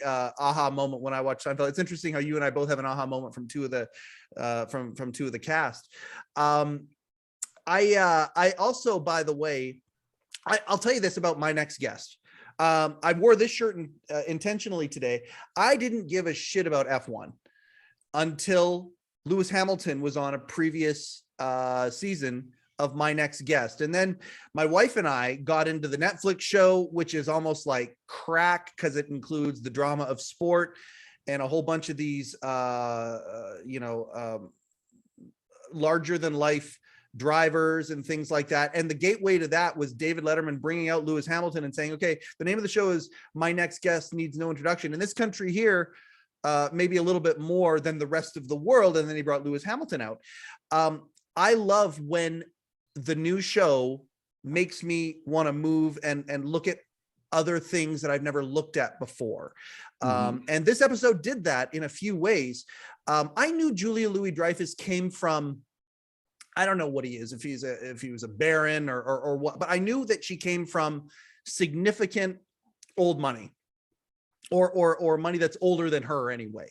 aha moment when I watched Seinfeld. It's interesting how you and I both have an aha moment from two of the from two of the cast. I also, by the way, I'll tell you this about my next guest. I wore this shirt intentionally today. I didn't give a shit about F1 until Lewis Hamilton was on a previous season of My Next Guest. And then my wife and I got into the Netflix show, which is almost like crack, because it includes the drama of sport and a whole bunch of these, larger than life drivers and things like that. And the gateway to that was David Letterman bringing out Lewis Hamilton and saying, okay, the name of the show is My Next Guest Needs No Introduction. In this country here, maybe a little bit more than the rest of the world. And then he brought Lewis Hamilton out. I love when the new show makes me want to move and look at other things that I've never looked at before. And this episode did that in a few ways. I knew Julia Louis-Dreyfus came from, I don't know what he is, if he was a baron or what, but I knew that she came from significant old money. Or money that's older than her anyway.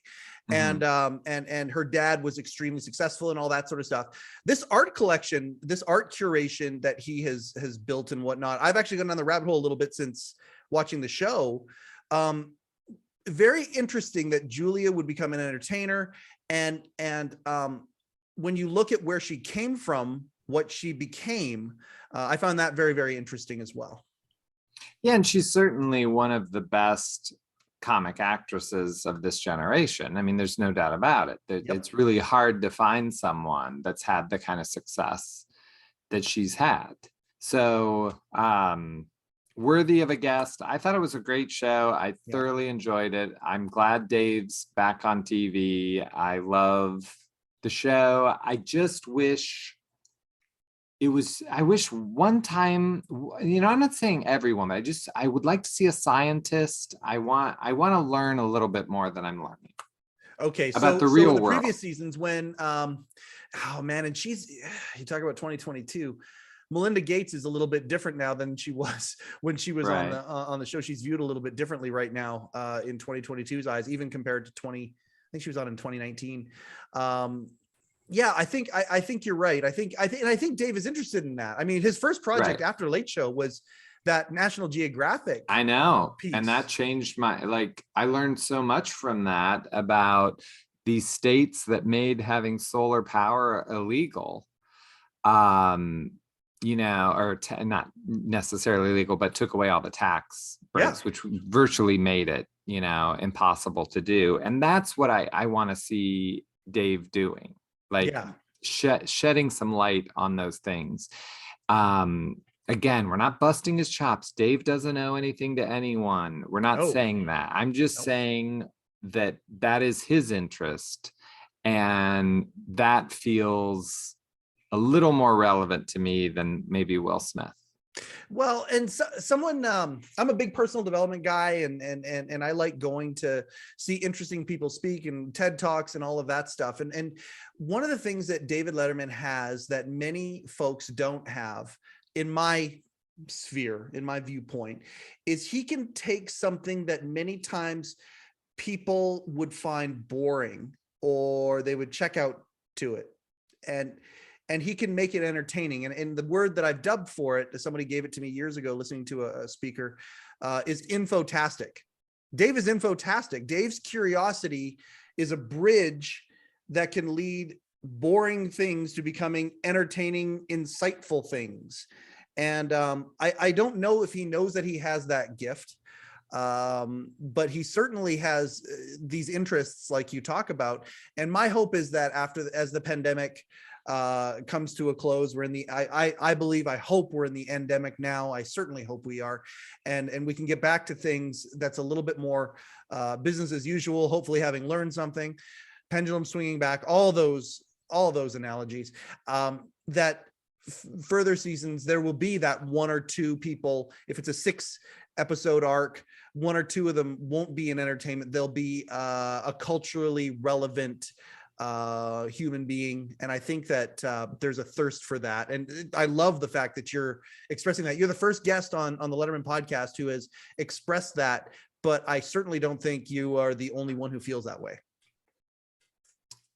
And her dad was extremely successful and all that sort of stuff. This art collection, this art curation that he has built and whatnot, I've actually gone down the rabbit hole a little bit since watching the show. Very interesting that Julia would become an entertainer, and when you look at where she came from, what she became, I found that very, very interesting as well. Yeah, and she's certainly one of the best comic actresses of this generation. I mean, there's no doubt about it. It's really hard to find someone that's had the kind of success that she's had. So worthy of a guest. I thought it was a great show. I thoroughly enjoyed it. I'm glad Dave's back on TV. I love the show. I just wish I wish one time, I'm not saying everyone, but I would like to see a scientist. I want to learn a little bit more than I'm learning. Okay. About the real world. Previous seasons when, and you talk about 2022, Melinda Gates is a little bit different now than she was when she was on the show. She's viewed a little bit differently right now in 2022's eyes, even compared to I think she was on in 2019. Yeah, I think you're right. I think Dave is interested in that. I mean, his first project Right. after Late Show was that National Geographic I know. piece. And that changed I learned so much from that about these states that made having solar power illegal. Or not necessarily legal, but took away all the tax breaks, which virtually made it, impossible to do. And that's what I want to see Dave doing, shedding some light on those things. Again, we're not busting his chops. Dave doesn't owe anything to anyone. We're not saying that. I'm just saying that is his interest. And that feels a little more relevant to me than maybe Will Smith. Well, and someone, I'm a big personal development guy, and I like going to see interesting people speak and TED Talks and all of that stuff. And one of the things that David Letterman has that many folks don't have, in my sphere, in my viewpoint, is he can take something that many times people would find boring or they would check out to it, and he can make it entertaining. And the word that I've dubbed for it, somebody gave it to me years ago, listening to a speaker, is infotastic. Dave is infotastic. Dave's curiosity is a bridge that can lead boring things to becoming entertaining, insightful things. And I don't know if he knows that he has that gift, but he certainly has these interests like you talk about. And my hope is that as the pandemic comes to a close, we're in the I hope we're in the endemic now. I certainly hope we are, and we can get back to things that's a little bit more business as usual, hopefully having learned something, pendulum swinging back, all those analogies, that further seasons there will be that one or two people. If it's a 6-episode arc, one or two of them won't be in entertainment. They'll be a culturally relevant human being. And I think that there's a thirst for that. And I love the fact that you're expressing that. You're the first guest on the Letterman podcast who has expressed that, but I certainly don't think you are the only one who feels that way.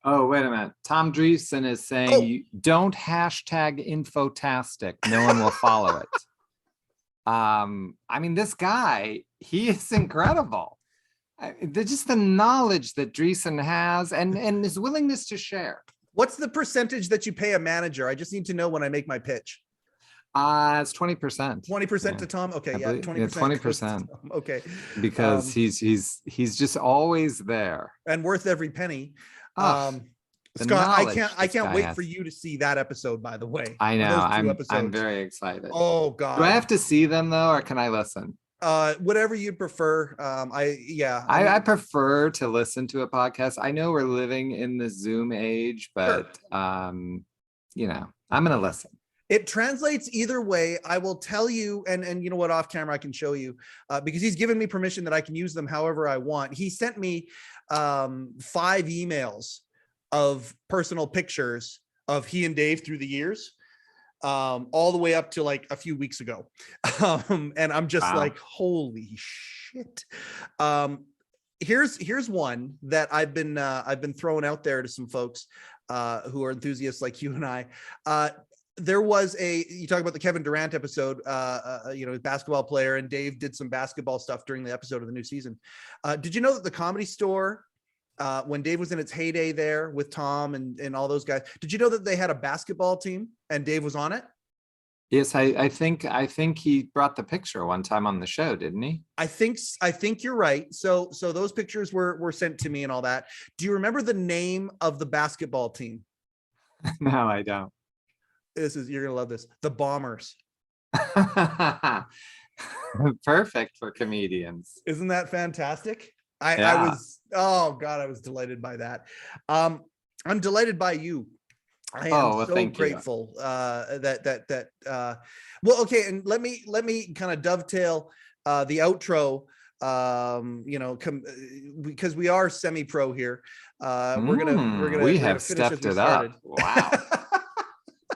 Oh, wait a minute. Tom Dreesen is saying, you don't hashtag infotastic. No one will follow it. I mean, this guy, he is incredible. Just the knowledge that Dreesen has and his willingness to share. What's the percentage that you pay a manager? I just need to know when I make my pitch. It's 20%. 20% to Tom. Okay, yeah, 20%. 20%. Okay, because he's just always there and worth every penny. Oh, Scott, I can't wait for you to see that episode, by the way. I know. I'm very excited. Oh God. Do I have to see them though, or can I listen? Whatever you'd prefer. I prefer to listen to a podcast. I know we're living in the Zoom age, but sure. I'm gonna listen. It translates either way. I will tell you, and you know what, off camera I can show you, because he's given me permission that I can use them however I want. He sent me 5 emails of personal pictures of he and Dave through the years, all the way up to like a few weeks ago. And I'm just like, holy shit. Here's one that I've been throwing out there to some folks who are enthusiasts like you and I. There was you talk about the Kevin Durant episode, basketball player, and Dave did some basketball stuff during the episode of the new season. Did you know that the Comedy Store, when Dave was in its heyday there with Tom and all those guys, did you know that they had a basketball team and Dave was on it? Yes, I think he brought the picture one time on the show, didn't he? I think you're right. So those pictures were sent to me and all that. Do you remember the name of the basketball team? No, I don't. You're gonna love this. The Bombers. Perfect for comedians. Isn't that fantastic? I was delighted by that. I'm delighted by you. I am so grateful that well, okay, and let me kind of dovetail the outro, because we are semi-pro here. We're gonna have stepped it up. Wow.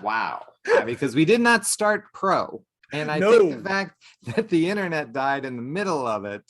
Wow. Because we did not start pro. And I think the fact that the internet died in the middle of it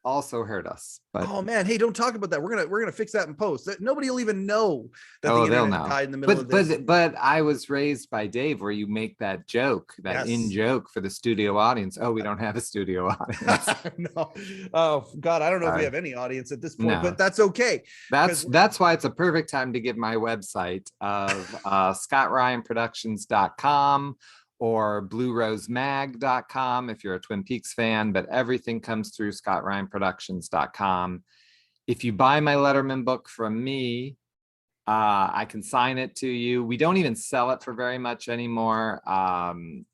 also hurt us. But oh man, hey, don't talk about that. We're gonna fix that in post. Nobody will even know that the they'll internet know. died in the middle of this. But I was raised by Dave where you make that joke, that in joke for the studio audience. Oh, we don't have a studio audience. No. Oh God, I don't know if we Sorry. have any audience at this point, No. but that's okay. That's why it's a perfect time to give my website of scottryanproductions.com or bluerosemag.com if you're a Twin Peaks fan, but everything comes through scottryanproductions.com. If you buy my Letterman book from me, I can sign it to you. We don't even sell it for very much anymore. I'm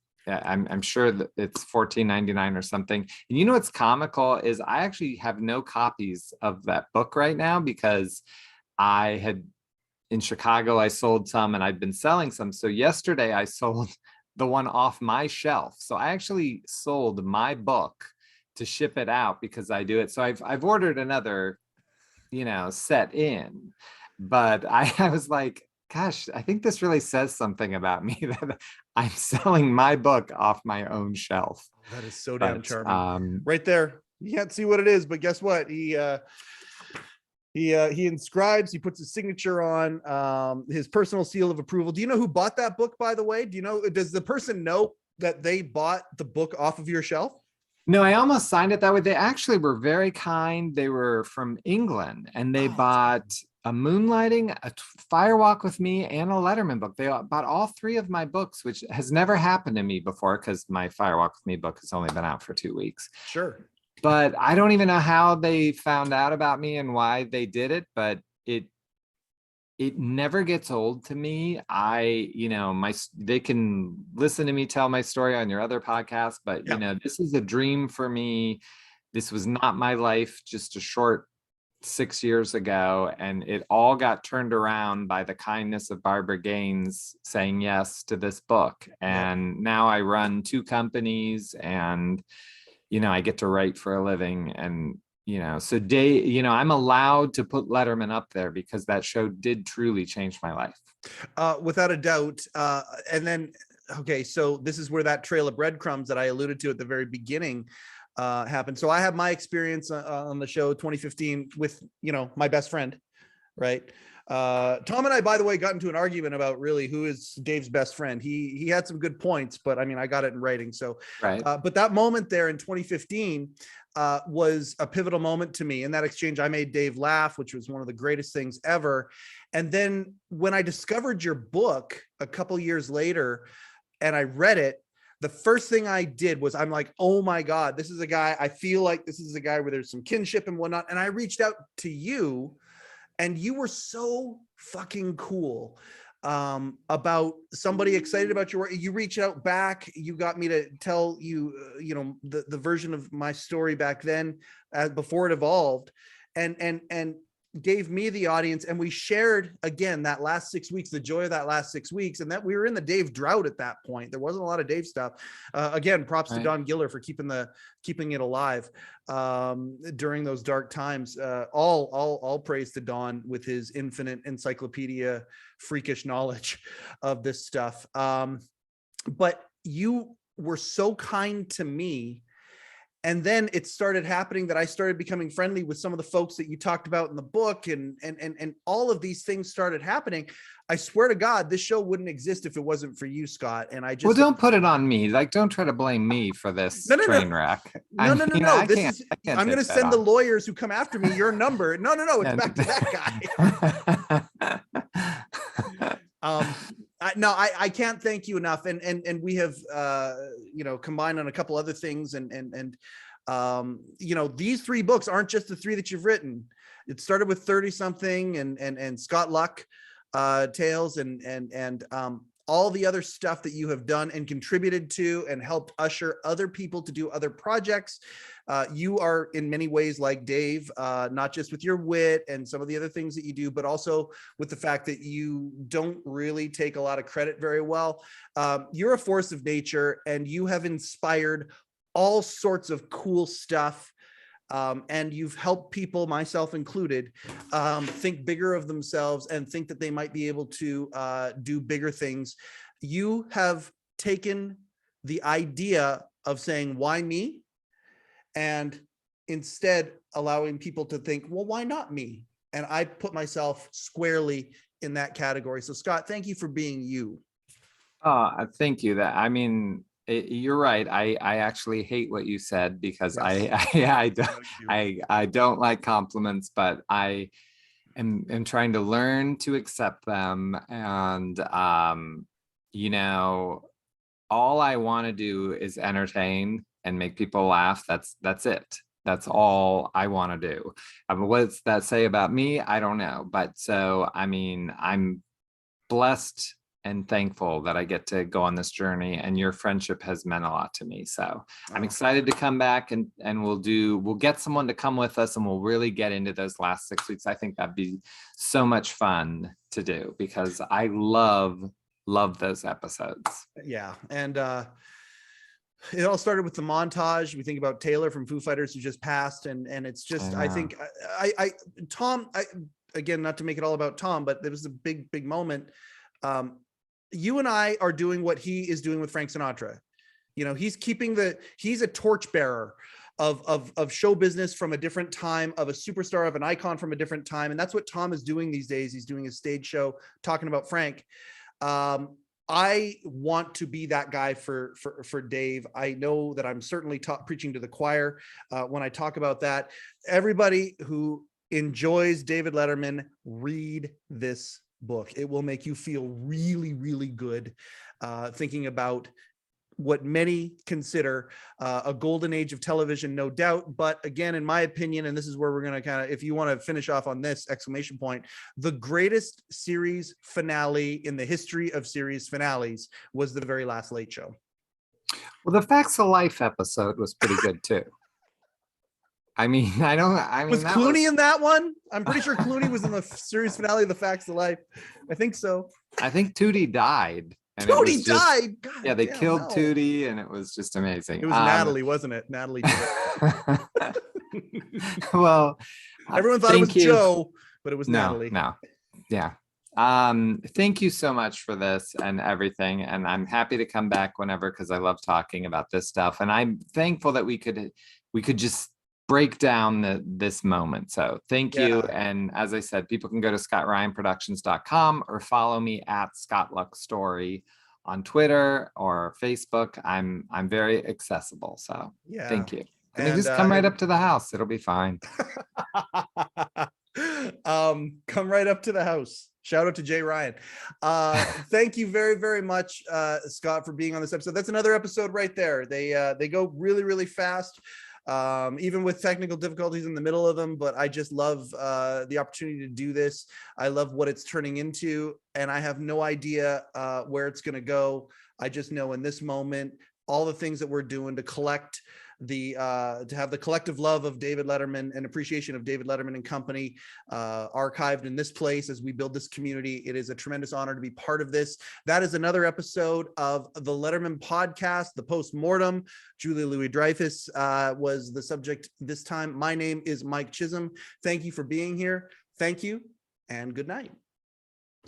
sure that it's $14.99 or something. And you know what's comical is I actually have no copies of that book right now because I had in Chicago, I sold some and I'd been selling some. So yesterday I sold the one off my shelf. So I actually sold my book to ship it out because I do it. So I've ordered another, set in, but I was like, gosh, I think this really says something about me that I'm selling my book off my own shelf. That is so damn charming. Right there. You can't see what it is, but guess what? He inscribes, he puts his signature on, his personal seal of approval. Do you know who bought that book, by the way? Does the person know that they bought the book off of your shelf? No, I almost signed it that way. They actually were very kind. They were from England and they bought a Moonlighting, a Firewalk with Me, and a Letterman book. They bought all three of my books, which has never happened to me before because my Firewalk with Me book has only been out for 2 weeks. Sure. But I don't even know how they found out about me and why they did it, but it never gets old to me. They can listen to me tell my story on your other podcast, but this is a dream for me. This was not my life just a short 6 years ago, and it all got turned around by the kindness of Barbara Gaines saying yes to this book. And now I run 2 companies and I get to write for a living. And so I'm allowed to put Letterman up there because that show did truly change my life. Without a doubt. And then, okay, so this is where that trail of breadcrumbs that I alluded to at the very beginning happened. So I have my experience on the show 2015 with, my best friend, right? Tom and I, by the way, got into an argument about really who is Dave's best friend. He had some good points, but I mean, I got it in writing. So, right. But that moment there in 2015 was a pivotal moment to me. In that exchange, I made Dave laugh, which was one of the greatest things ever. And then when I discovered your book a couple years later and I read it, the first thing I did was I'm like, oh my God, this is a guy, I feel like this is a guy where there's some kinship and whatnot. And I reached out to you and you were so fucking cool about somebody excited about your work. You reached out back. You got me to tell you, the version of my story back then before it evolved and gave me the audience. And we shared again, that last 6 weeks, the joy of that last 6 weeks. And that we were in the Dave drought at that point. There wasn't a lot of Dave stuff. Again, props to Don Giller for keeping it alive during those dark times. All praise to Don with his infinite encyclopedia freakish knowledge of this stuff. But you were so kind to me. And then it started happening that I started becoming friendly with some of the folks that you talked about in the book, and all of these things started happening. I swear to God, this show wouldn't exist if it wasn't for you, Scott. And I just well, don't put it on me. Like, don't try to blame me for this train wrack. No. I'm going to send the lawyers who come after me your number. No. It's back to that guy. I can't thank you enough. And we have, combined on a couple other things and these 3 books aren't just the 3 that you've written. It started with 30 something and Scott Luck tales and all the other stuff that you have done and contributed to and helped usher other people to do other projects. You are in many ways like Dave, not just with your wit and some of the other things that you do, but also with the fact that you don't really take a lot of credit very well. You're a force of nature and you have inspired all sorts of cool stuff. And you've helped people, myself included, think bigger of themselves and think that they might be able to do bigger things. You have taken the idea of saying, why me? And instead allowing people to think, well, why not me? And I put myself squarely in that category. So Scott, thank you for being you. Thank you. You're right. I actually hate what you said because Yes. I don't like compliments, but I am trying to learn to accept them. And all I want to do is entertain and make people laugh. That's it. That's all I want to do. What's that say about me? I don't know. But so, I mean, I'm blessed and thankful that I get to go on this journey, and your friendship has meant a lot to me. So I'm excited to come back, and we'll get someone to come with us, and we'll really get into those last 6 weeks. I think that'd be so much fun to do because I love those episodes. Yeah. And it all started with the montage. We think about Taylor from Foo Fighters who just passed. And it's just, I think Tom, again, not to make it all about Tom, but it was a big, big moment. You and I are doing what he is doing with Frank Sinatra. He's a torchbearer of show business from a different time, of a superstar, of an icon from a different time. And that's what Tom is doing these days. He's doing a stage show talking about Frank. I want to be that guy for Dave. I know that I'm certainly preaching to the choir when I talk about that. Everybody who enjoys David Letterman, read this book. It will make you feel really, really good thinking about what many consider a golden age of television, no doubt. But again, in my opinion, and this is where we're going to kind of, if you want to finish off on this exclamation point, the greatest series finale in the history of series finales was the very last Late Show. Well, the Facts of Life episode was pretty good too. Was Clooney in that one? I'm pretty sure Clooney was in the series finale of the Facts of Life. I think so. I think Tootie died. Tootie died. God, yeah, they killed Tootie, and it was just amazing. It was Natalie, wasn't it? Natalie did it. Well, everyone thought it was Joe, but it was Natalie. No, yeah. Thank you so much for this and everything, and I'm happy to come back whenever because I love talking about this stuff, and I'm thankful that we could just break down this moment. So thank you. And as I said, people can go to scottryanproductions.com or follow me at Scott Luck Story on Twitter or Facebook. I'm very accessible. So thank you. And just come right up to the house. It'll be fine. Come right up to the house. Shout out to Jay Ryan. Thank you very, very much, Scott, for being on this episode. That's another episode right there. They go really, really fast. Even with technical difficulties in the middle of them, but I just love the opportunity to do this. I love what it's turning into, and I have no idea where it's going to go. I just know in this moment, all the things that we're doing to collect to have the collective love of David Letterman and appreciation of David Letterman and company archived in this place as we build this community. It is a tremendous honor to be part of this. That is another episode of the Letterman Podcast, the Post Mortem. Julia Louis-Dreyfus was the subject this time. My name is Mike Chisholm. Thank you for being here. Thank you, and good night.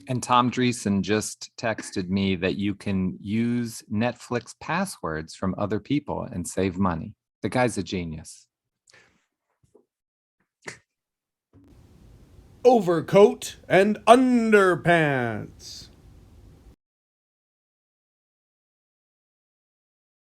And Tom Dreesen just texted me that you can use Netflix passwords from other people and save money. The guy's a genius. Overcoat and underpants.